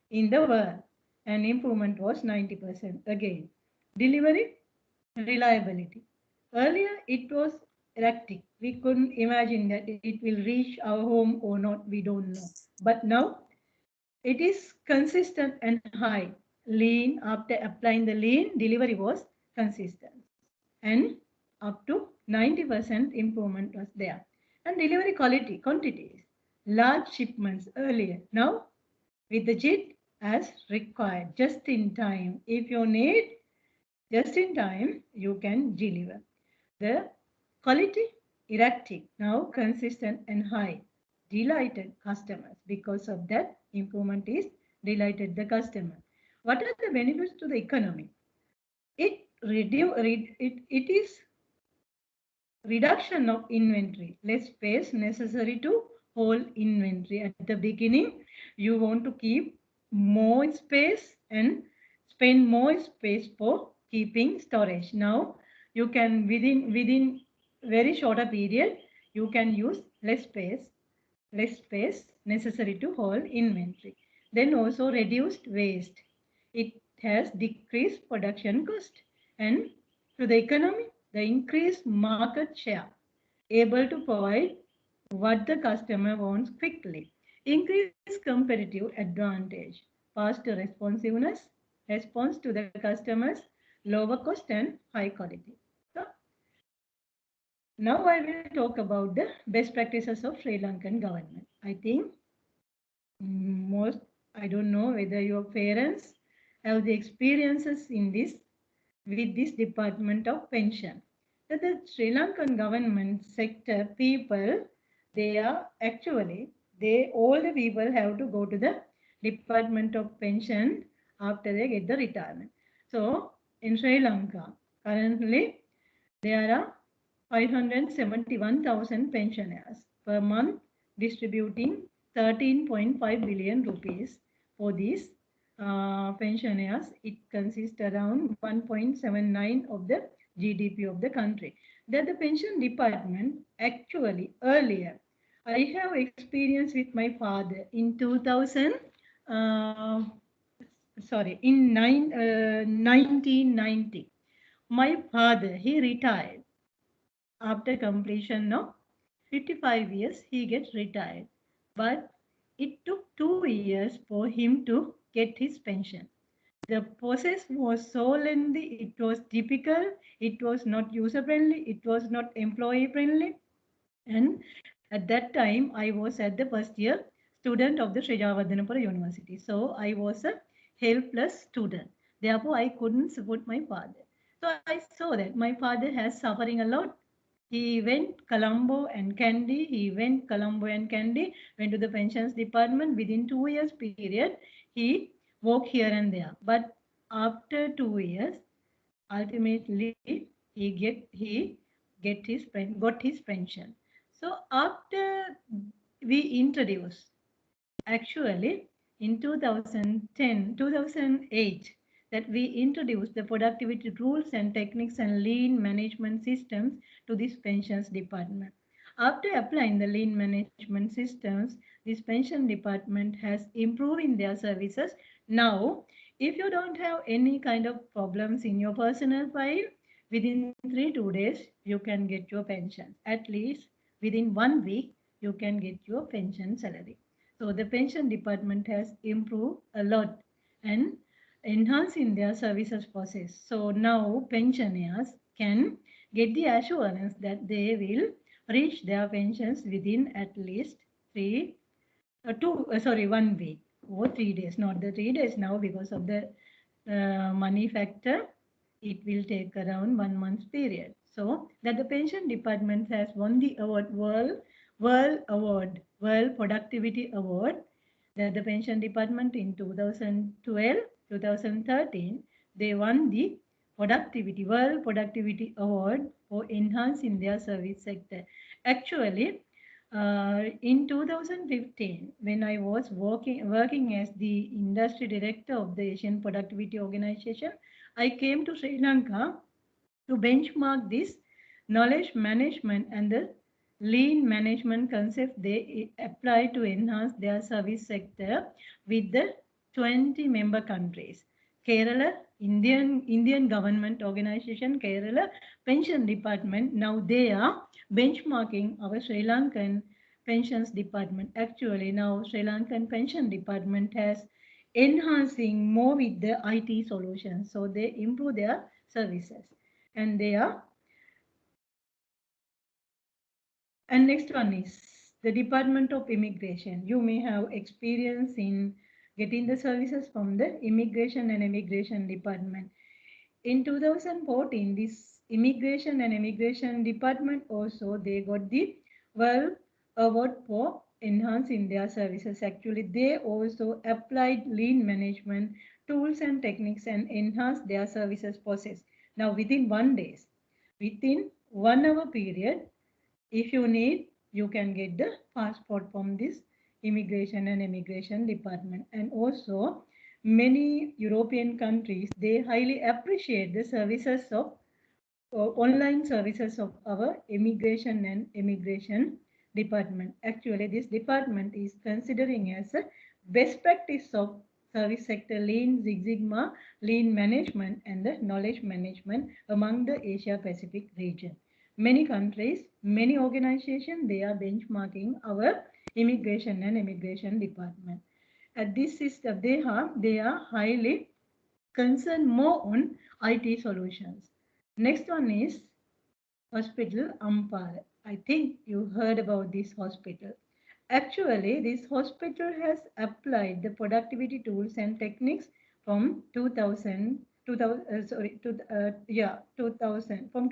in the world. And improvement was 90%. Again, delivery reliability. Earlier, it was erratic. We couldn't imagine that it will reach our home or not. We don't know. But now, it is consistent and high. Lean, after applying the lean, delivery was consistent. And up to 90% improvement was there. And delivery quality, quantities, large shipments earlier. Now, with the JIT as required, just in time. If you need just in time, you can deliver. The quality, erratic, now consistent and high. Delighted customers. Because of that, improvement is delighted the customer. What are the benefits to the economy? It is reduction of inventory, less space necessary to hold inventory. At the beginning, you want to keep more space and spend more space for keeping storage. Now, you can within very shorter period, you can use less space necessary to hold inventory. Then also reduced waste. It has decreased production cost. And to the economy, the increased market share, able to provide what the customer wants quickly. Increased competitive advantage, faster responsiveness, response to the customers, lower cost and high quality. So, now I will talk about the best practices of Sri Lankan government. I think I don't know whether your parents have the experiences in this with this Department of Pension. That the Sri Lankan government sector people, all the people have to go to the Department of Pension after they get the retirement. So in Sri Lanka, currently there are 571,000 pensioners per month, distributing 13.5 billion rupees for these pensioners. It consists around 1.79 of the GDP of the country. That the pension department actually earlier, I have experience with my father in 2000. In 1990. My father, he retired after completion of 55 years, he gets retired. But it took 2 years for him to get his pension. The process was so lengthy, it was difficult, it was not user friendly, it was not employee friendly. And at that time, I was at the first year student of the Sri Javardhanapura University. So I was a helpless student. Therefore, I couldn't support my father. So I saw that my father has suffering a lot. He went Colombo and Kandy. Went to the pensions department. Within 2 years period, he worked here and there. But after 2 years, ultimately he got his pension. So after we introduced, actually in 2008, that we introduced the productivity rules and techniques and lean management systems to this pensions department. After applying the lean management systems, this pension department has improved in their services. Now, if you don't have any kind of problems in your personal file, within 2 days, you can get your pension. At least within 1 week, you can get your pension salary. So the pension department has improved a lot and enhanced in their services process. So now pensioners can get the assurance that they will reach their pensions within at least 1 week or 3 days. Not the 3 days now because of the money factor. It will take around 1 month period. So that the pension department has won the award, World Productivity Award, that the pension department in 2012, 2013, they won the World Productivity Award for enhancing their service sector. Actually, in 2015, when I was working as the industry director of the Asian Productivity Organization, I came to Sri Lanka to benchmark this knowledge management and the lean management concept they apply to enhance their service sector with the 20 member countries. Kerala, Indian government organization, Kerala Pension Department, now they are benchmarking our Sri Lankan pensions department. Actually, now Sri Lankan pension department has enhancing more with the IT solutions. So they improve their services. And they are. And next one is the Department of Immigration. You may have experience in getting the services from the Immigration and Immigration Department. In 2014, this Immigration and Immigration Department also, they got the World Award for enhancing their services. Actually, they also applied lean management tools and techniques and enhanced their services process. Now, within 1 day, within 1 hour period, if you need, you can get the passport from this Immigration and Immigration Department. And also, many European countries, they highly appreciate the services of online services of our Immigration and Immigration Department. Actually, this department is considering as a best practice of service sector lean, Six Sigma, lean management and the knowledge management among the Asia Pacific region. Many countries, many organizations, they are benchmarking our Immigration and Immigration Department. At this system, they are highly concerned more on IT solutions. Next one is Hospital Ampara. I think you heard about this hospital. Actually, this hospital has applied the productivity tools and techniques from 2000, from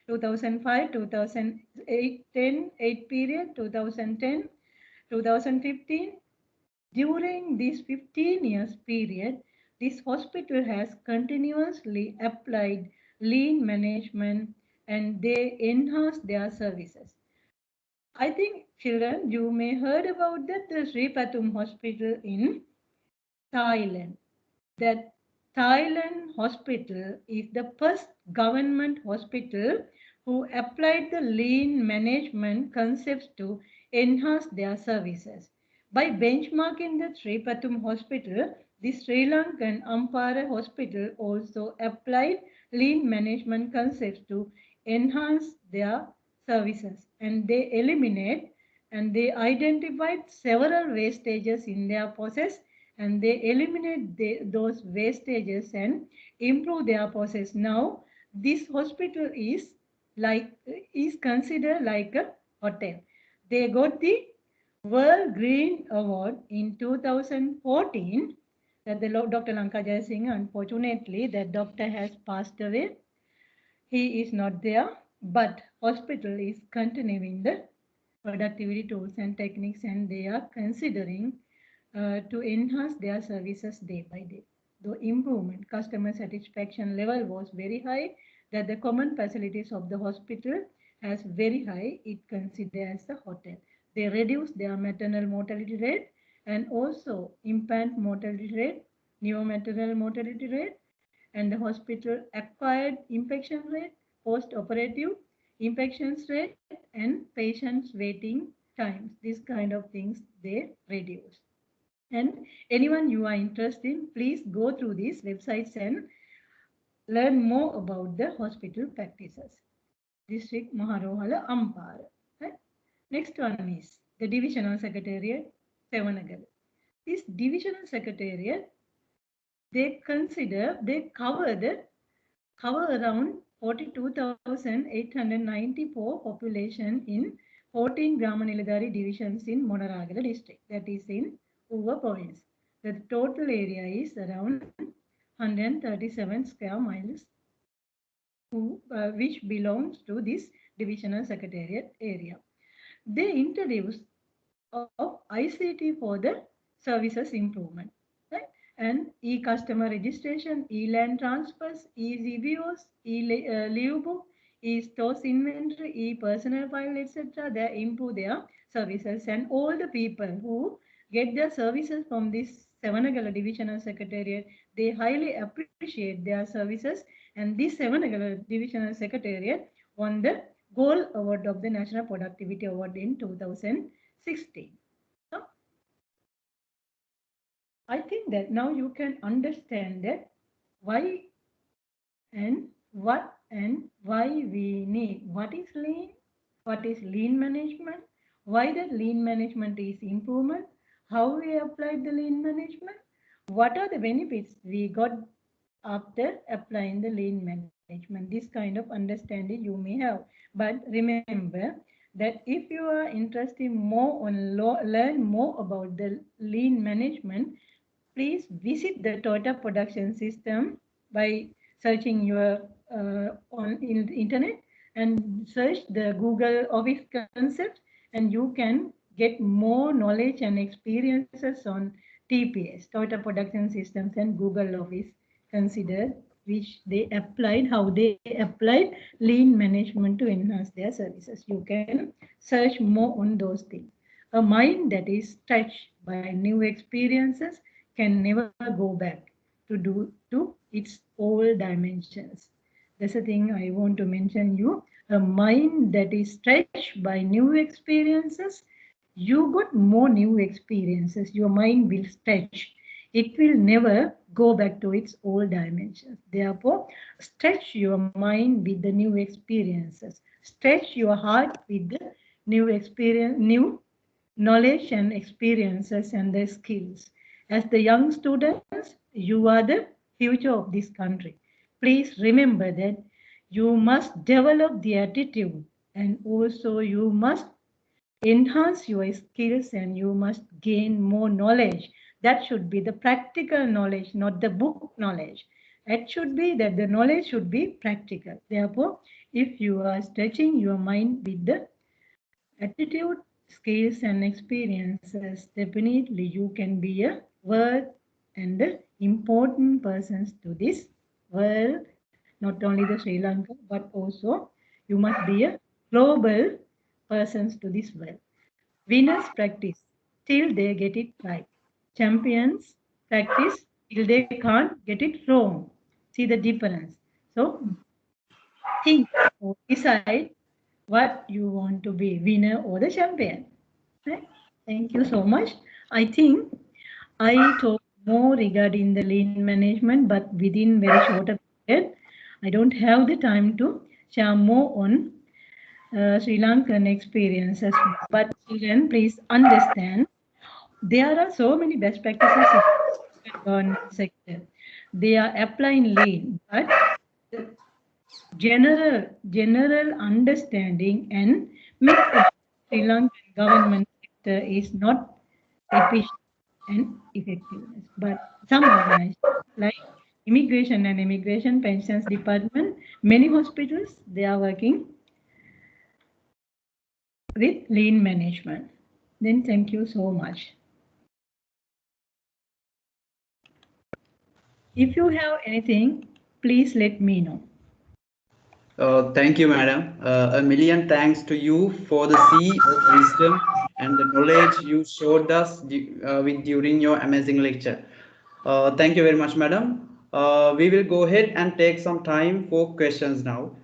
2005, 2008, 8 period, 2010, 2015, During this 15 years period, this hospital has continuously applied lean management and they enhance their services. I think, children, you may heard about that the Sri Patum Hospital in Thailand. That Thailand hospital is the first government hospital who applied the lean management concepts to enhance their services. By benchmarking the Sri Patum hospital, the Sri Lankan Ampara hospital also applied lean management concepts to enhance their services, and they identified several wastages in their process, and they eliminate those wastages and improve their process. Now, this hospital is considered like a hotel. They got the World Green Award in 2014. That the Dr. Lanka Jayasinghe, unfortunately, that doctor has passed away. He is not there, but hospital is continuing the productivity tools and techniques, and they are considering to enhance their services day by day. The improvement, customer satisfaction level was very high, that the common facilities of the hospital has very high, it considered as a hotel. They reduced their maternal mortality rate and also infant mortality rate, neonatal mortality rate, and the hospital acquired infection rate, post-operative infections rate, and patients waiting times. These kind of things they reduce. And anyone you are interested in, please go through these websites and learn more about the hospital practices. District Maharohala Ampara. Right? Next one is the Divisional Secretariat, Sevanagal. This Divisional Secretariat, they cover around 42,894 population in 14 Grama Niladhari divisions in Monaragala district, that is in Uva province. The total area is around 137 square miles, which belongs to this divisional secretariat area. They introduced of ICT for the services improvement, right? And e-customer registration, e-land transfers, e-CBOs, e-leave book, e-stores inventory, e-personal file, etc. They improve their services, and all the people who get their services from this Sevanagala Divisional Secretariat, they highly appreciate their services, and this Sevanagala Divisional Secretariat won the Gold Award of the National Productivity Award in 2016. So, I think that now you can understand that why and what and why we need. What is lean? What is lean management? Why that lean management is improvement? How we applied the lean management? What are the benefits we got after applying the lean management? This kind of understanding you may have. But remember that if you are interested more on learn more about the lean management, please visit the Toyota production system by searching your on in the internet and search the Google Office concept, and you can get more knowledge and experiences on TPS, Toyota Production Systems, and Google Office considered, which they applied, how they applied lean management to enhance their services. You can search more on those things. A mind that is stretched by new experiences can never go back to its old dimensions. That's the thing I want to mention you. A mind that is stretched by new experiences, you got more new experiences. Your mind will stretch. It will never go back to its old dimensions. Therefore, stretch your mind with the new experiences. Stretch your heart with the new experience, new knowledge and experiences and the skills. As the young students, you are the future of this country. Please remember that you must develop the attitude, and also you must enhance your skills, and you must gain more knowledge. That should be the practical knowledge, not the book knowledge. It should be that the knowledge should be practical. Therefore, if you are stretching your mind with the attitude skills and experiences, definitely you can be a worth and the important persons to this world, not only the Sri Lanka, but also you must be a global persons to this world. Winners practice till they get it right. Champions practice till they can't get it wrong. See the difference. So think or decide what you want to be, winner or the champion. Right? Thank you so much. I think I talk more regarding the lean management, but within very short a period, I don't have the time to share more on Sri Lankan experiences. But children, please understand, there are so many best practices in the government sector. They are applying lean, but general understanding and method Sri Lankan government sector is not efficient and effectiveness. But some organizations like Immigration and Immigration Pensions Department, many hospitals, they are working with lean management. Then thank you so much. If you have anything, please let me know. Thank you, madam. A million thanks to you for the sea of wisdom and the knowledge you showed us with during your amazing lecture. Thank you very much, madam. We will go ahead and take some time for questions now.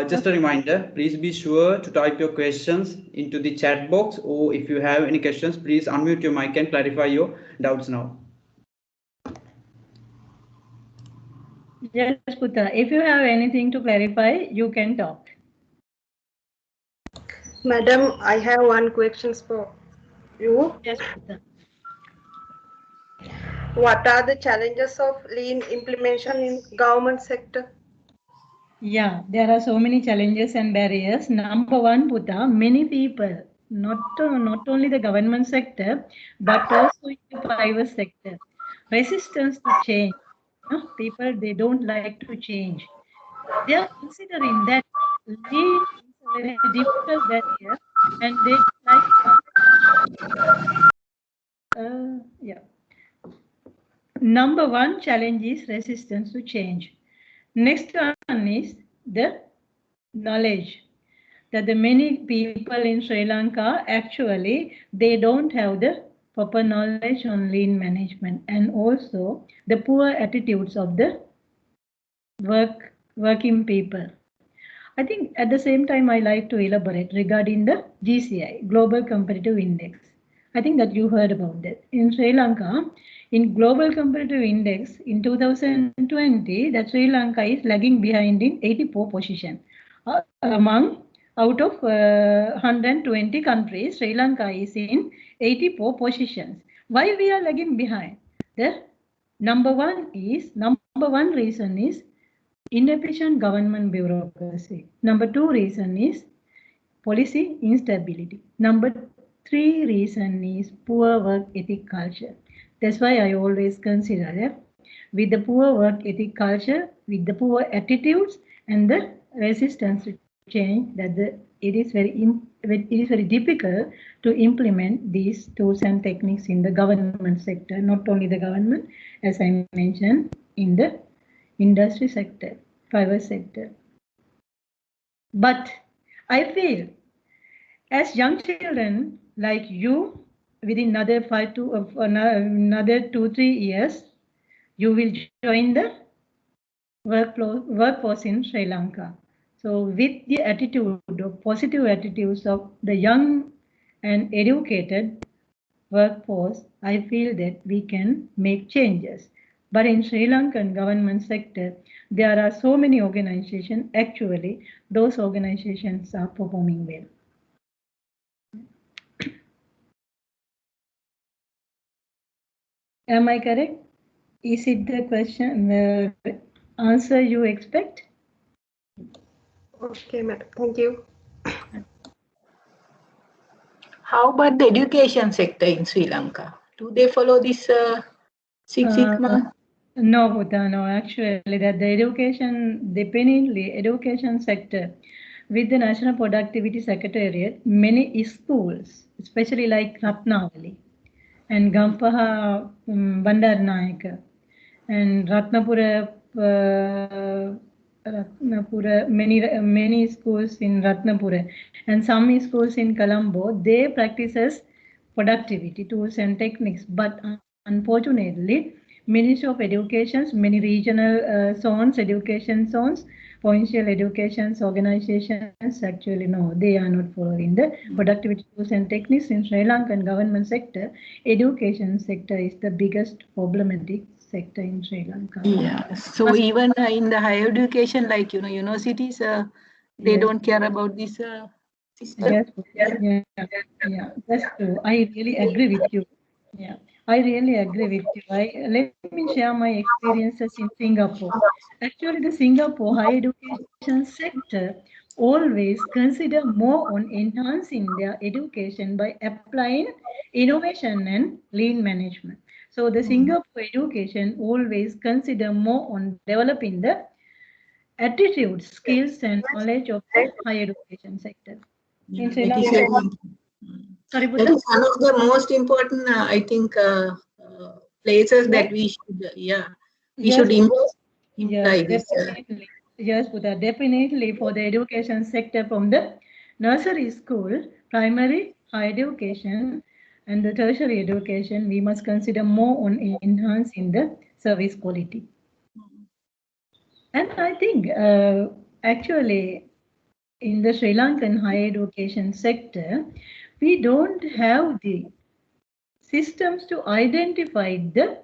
Just a reminder, please be sure to type your questions into the chat box, or if you have any questions, please unmute your mic and clarify your doubts now. Yes, Putta, if you have anything to clarify, you can talk. Madam, I have one question for you. Yes, Putta. What are the challenges of lean implementation in government sector? Yeah, there are so many challenges and barriers. Number one, Putta, many people, not only the government sector, but also in the private sector, resistance to change. People, they don't like to change. They are considering that lean is a very difficult barrier, and they like. Yeah. Number one challenge is resistance to change. Next one is the knowledge that the many people in Sri Lanka actually they don't have the proper knowledge on lean management, and also the poor attitudes of the working people. I think at the same time I like to elaborate regarding the GCI, Global Competitive Index. I think that you heard about that. In Sri Lanka, in Global Competitive Index in 2020, that Sri Lanka is lagging behind in 84 position. Out of 120 countries, Sri Lanka is in 84 positions. Why we are lagging behind? The number one reason is inefficient government bureaucracy. Number two reason is policy instability. Number three reason is poor work ethic culture. That's why I always consider that with the poor work ethic culture, with the poor attitudes and the resistance to change, that it is very difficult to implement these tools and techniques in the government sector, not only the government, as I mentioned, in the industry sector, private sector. But I feel as young children like you, within another 2-3 years, you will join the workforce in Sri Lanka. So with the attitude of positive attitudes of the young and educated workforce, I feel that we can make changes. But in Sri Lankan government sector, there are so many organizations, actually, those organizations are performing well. Am I correct? Is it the question, answer you expect? Okay, madam. Thank you. How about the education sector in Sri Lanka? Do they follow this Six Sigma? No, Bhuta, no. Actually, that the education, definitely education sector, with the National Productivity Secretariat, many schools, especially like Ratnavali and Gampaha Bandarnayaka and Ratnapura, many schools in Ratnapura and some schools in Colombo, they practices productivity tools and techniques, but unfortunately, Ministry of Education, many regional zones, education zones, provincial education organizations, actually no, they are not following the productivity tools and techniques in Sri Lankan government sector. Education sector is the biggest problematic sector in Sri Lanka. Yeah. So even in the higher education, like universities, they don't care about this system. Yes, yeah, that's true. I really agree with you. Yeah, I really agree with you. Let me share my experiences in Singapore. Actually, the Singapore higher education sector always consider more on enhancing their education by applying innovation and lean management. So the Singapore education always consider more on developing the attitudes, skills, and knowledge of the higher education sector. In Sri That is Lanka, sorry, that is one of the most important, I think, places that we should, we should imply this. Definitely. Yes, Buddha, definitely for the education sector from the nursery school, primary, higher education, and the tertiary education, we must consider more on enhancing the service quality. And I think actually in the Sri Lankan higher education sector, we don't have the systems to identify the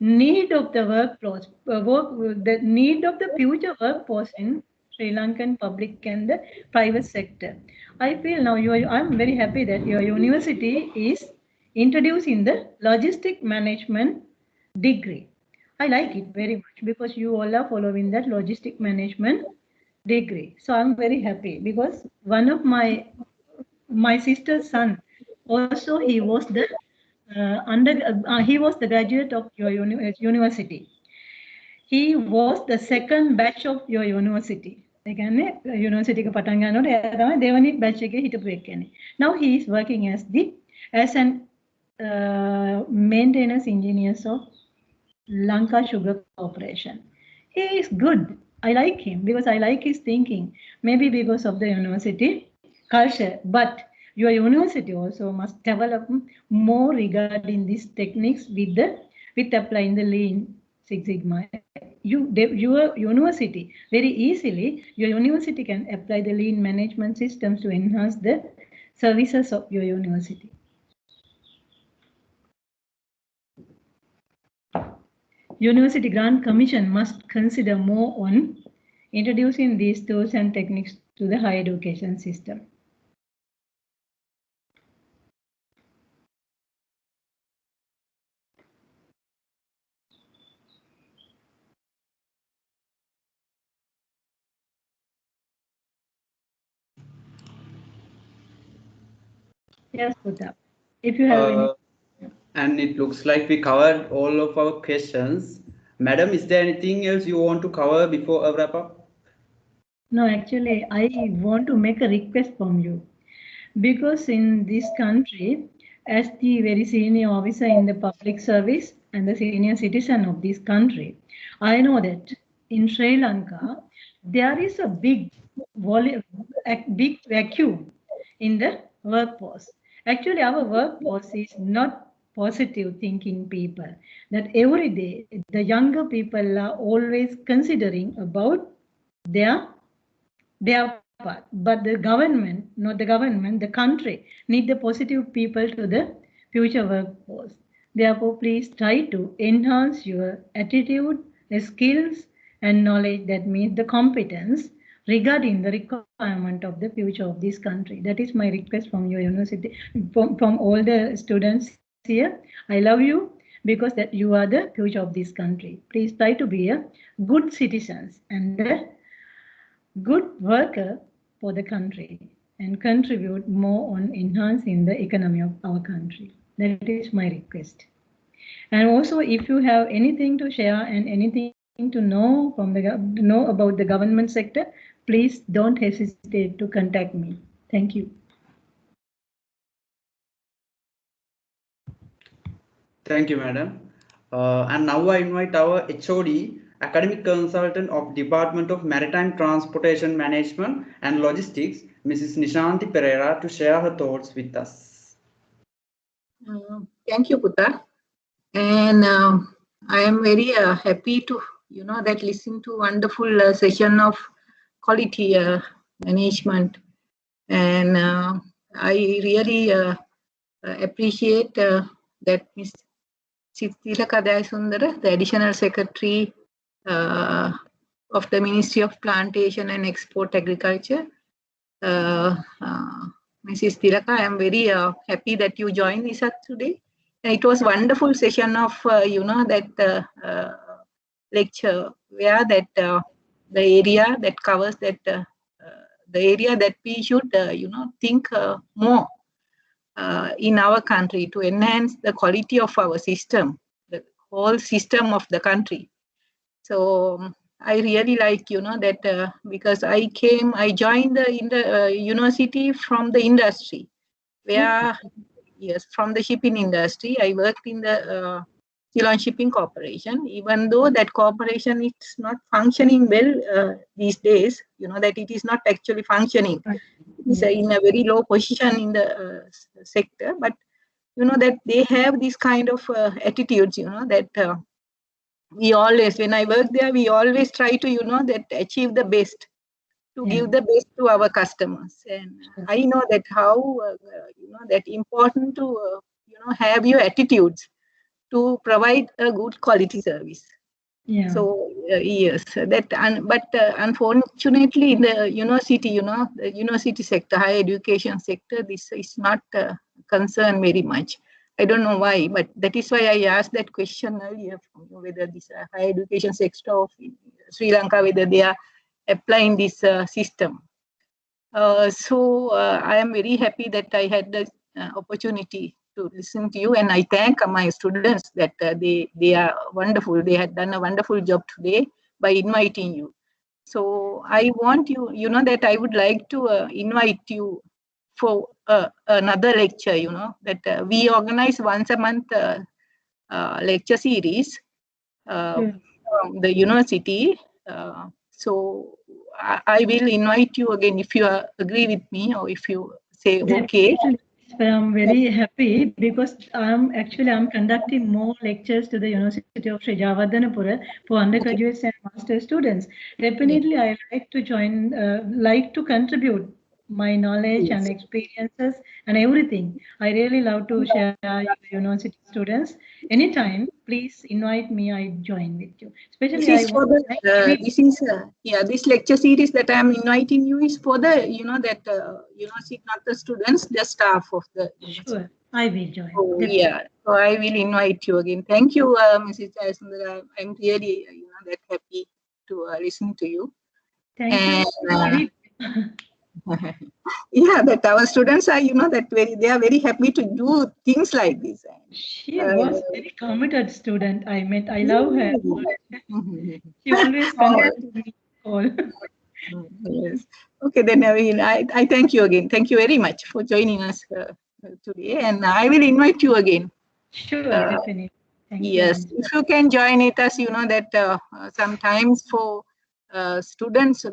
need of the workforce, the need of the future workforce in Sri Lankan public and the private sector. I feel now I'm very happy that your university is introducing the logistic management degree. I like it very much because you all are following that logistic management degree. So I'm very happy because one of my sister's son also he was the he was the graduate of your university. He was the second batch of your university. ඒ කියන්නේ university එක පටන් ගන්නකොට එයා තමයි දෙවෙනි batch එකේ හිටපු එක්කෙනෙක්. Now he is working as an maintenance engineer of Lanka Sugar Corporation. He is good. I like him because I like his thinking. Maybe because of the university culture, but your university also must develop more regarding these techniques with applying the Lean Six Sigma. Your university very easily, your university can apply the Lean management systems to enhance the services of your university. University Grant Commission must consider more on introducing these tools and techniques to the higher education system. Yes, Buddha. If you have any. And it looks like we covered all of our questions. Madam, is there anything else you want to cover before a wrap up? No, actually, I want to make a request from you. Because in this country, as the very senior officer in the public service and the senior citizen of this country, I know that in Sri Lanka, there is a big vacuum in the workforce. Actually, our workforce is not positive thinking people. That every day, the younger people are always considering about their part. But the government, not the government, the country need the positive people to the future workforce. Therefore, please try to enhance your attitude, the skills and knowledge, that means the competence regarding the requirement of the future of this country. That is my request from your university, from all the students here. I love you because that you are the future of this country. Please try to be a good citizens and a good worker for the country and contribute more on enhancing the economy of our country. That is my request. And also, if you have anything to share and anything to know from know about the government sector, please don't hesitate to contact me. Thank you. Thank you, madam. And now I invite our HOD, Academic Consultant of Department of Maritime Transportation Management and Logistics, Mrs. Nishanti Pereira, to share her thoughts with us. Thank you, Putta. And I am very happy to, that listen to wonderful session of quality management. And I really appreciate that Ms. Tilaka Jayasundara, the Additional Secretary of the Ministry of Plantation and Export Agriculture. Mrs. Tilaka, I am very happy that you joined us today. And it was wonderful session of, that lecture where that the area that covers that the area that we should, think more in our country to enhance the quality of our system, the whole system of the country. So I really like, that because I joined the university from the industry, where, yes, from the shipping industry. I worked in the Ceylon Shipping Corporation, even though that corporation is not functioning well these days, that it is not actually functioning. It's in a very low position in the sector, but, that they have this kind of attitudes, that we always, when I work there, we always try to, that achieve the best, to give the best to our customers. And I know that how, that important to, have your attitudes to provide a good quality service. Yeah. So yes, that but unfortunately in the university, the university sector, higher education sector, this is not concerned very much. I don't know why, but that is why I asked that question earlier, whether this higher education sector of Sri Lanka, whether they are applying this system. So I am very happy that I had the opportunity to listen to you, and I thank my students that they are wonderful. They had done a wonderful job today by inviting you. So I want you, that I would like to invite you for another lecture, that we organize once a month lecture series from the university. So I will invite you again if you agree with me, or if you say okay. I'm very happy because I'm conducting more lectures to the University of Sri Javardhanapura for undergraduates and master students. Definitely, I like to join, like to contribute my knowledge and experiences and everything. I really love to share with the university students. Anytime, please invite me. I join with you. Especially, this lecture series that I am inviting you is for the university, not the students, the staff of the university. Sure, I will join. Oh, yeah, so I will invite you again. Thank you, Mrs. Jayasundara. I'm really that happy to listen to you. Thank you. Yeah, that our students are, they are very happy to do things like this. She was very committed student. I love her. She always contacted me. Yes. Okay, then I thank you again. Thank you very much for joining us today, and I will invite you again. Sure, definitely. Yes, if you can join it us, that sometimes for students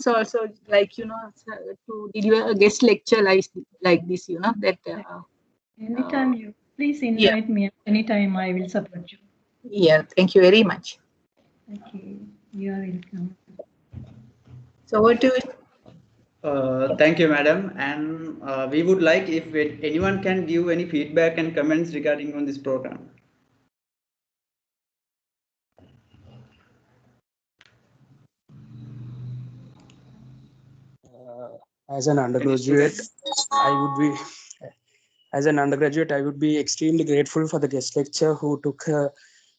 also, like, to deliver a guest lecture like this, that. Anytime you please invite me. Anytime I will support you. Yeah, thank you very much. Okay, you are welcome. So what do you? Thank you, madam. And we would like if anyone can give any feedback and comments regarding on this program. As an undergraduate, I would be extremely grateful for the guest lecturer who took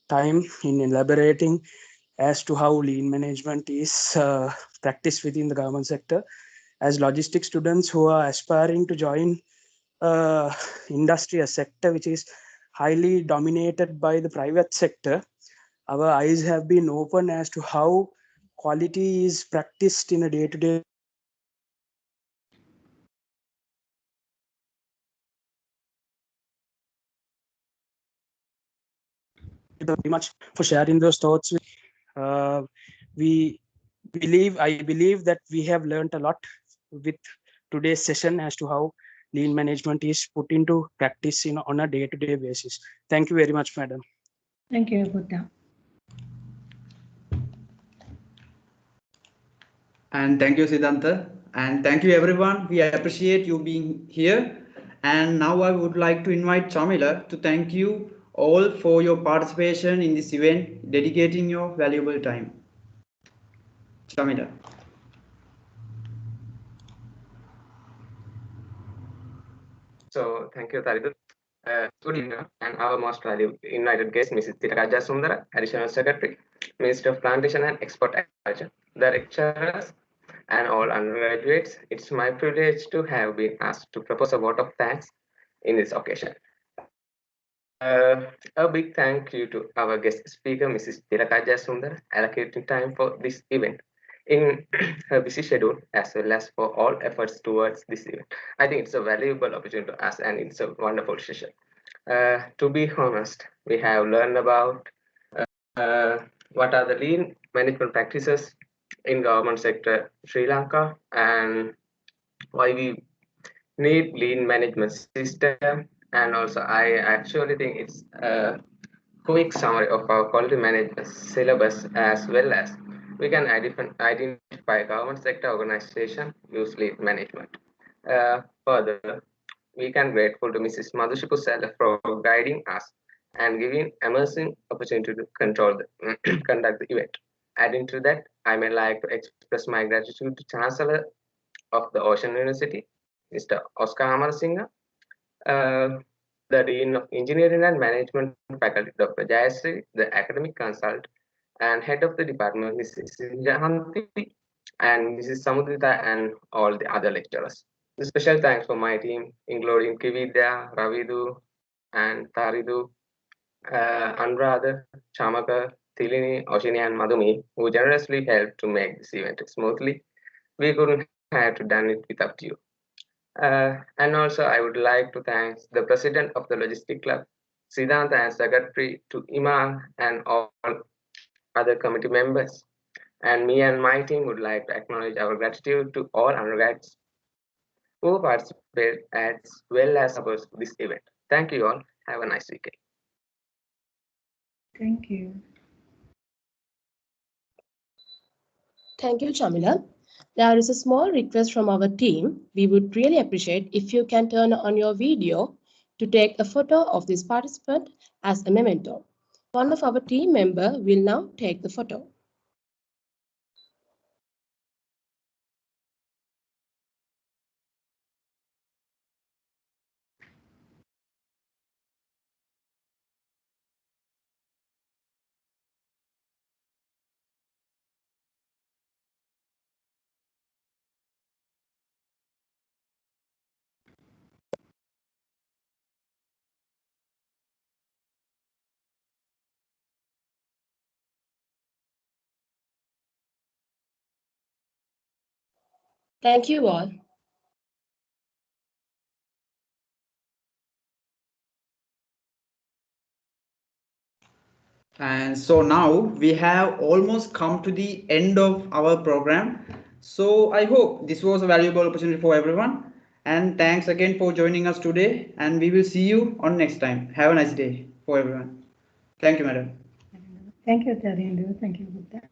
time in elaborating as to how lean management is practiced within the government sector. As logistics students who are aspiring to join industry, a sector which is highly dominated by the private sector, our eyes have been open as to how quality is practiced in a day-to-day. Very much for sharing those thoughts. I believe that we have learned a lot with today's session as to how lean management is put into practice on a day-to-day basis. Thank you very much, madam. Thank you, Buddha. And thank you, Siddhanta. And thank you, everyone. We appreciate you being here. And now I would like to invite Chamila to thank you all for your participation in this event, dedicating your valuable time. Chamila. So thank you, Taridu. Good evening, and our most valued invited guest, Mrs. Tilaka Jasundara, Additional Secretary, Minister of Plantation and Export Agriculture, the lecturers, and all undergraduates. It's my privilege to have been asked to propose a vote of thanks in this occasion. A big thank you to our guest speaker, Mrs. Tilaka Jasundara, allocating time for this event in her busy schedule, as well as for all efforts towards this event. I think it's a valuable opportunity to us, and it's a wonderful session. To be honest, we have learned about what are the lean management practices in government sector Sri Lanka, and why we need lean management system. And also, I actually think it's a quick summary of our quality management syllabus, as well as we can identify government sector organization use lean management. Further, we can grateful to Mrs. Madhushiku Sala for guiding us and giving immersive opportunity to control conduct the event. Adding to that, I may like to express my gratitude to Chancellor of the Ocean University, Mr. Oscar Amarasinghe, the Dean of Engineering and Management Faculty, Dr. Jayasri, the academic consultant, and head of the department, Mrs. Jahanti, and Mrs. Samudrita, and all the other lecturers. The special thanks for my team, including Kividya, Ravidu, and Taridu, Anuradha, Chamaka, Tilini, Oshini, and Madhumi, who generously helped to make this event smoothly. We couldn't have done it without you. And also, I would like to thank the president of the Logistic Club, Siddhanta, and secretary to Iman and all other committee members. And me and my team would like to acknowledge our gratitude to all undergrads who participate as well as support this event. Thank you all. Have a nice weekend. Thank you. Thank you, Chamila. There is a small request from our team. We would really appreciate if you can turn on your video to take a photo of this participant as a memento. One of our team members will now take the photo. Thank you all. And so now we have almost come to the end of our program. So I hope this was a valuable opportunity for everyone. And thanks again for joining us today. And we will see you on next time. Have a nice day for everyone. Thank you, madam. Thank you, Taridu. Thank you, Buddha.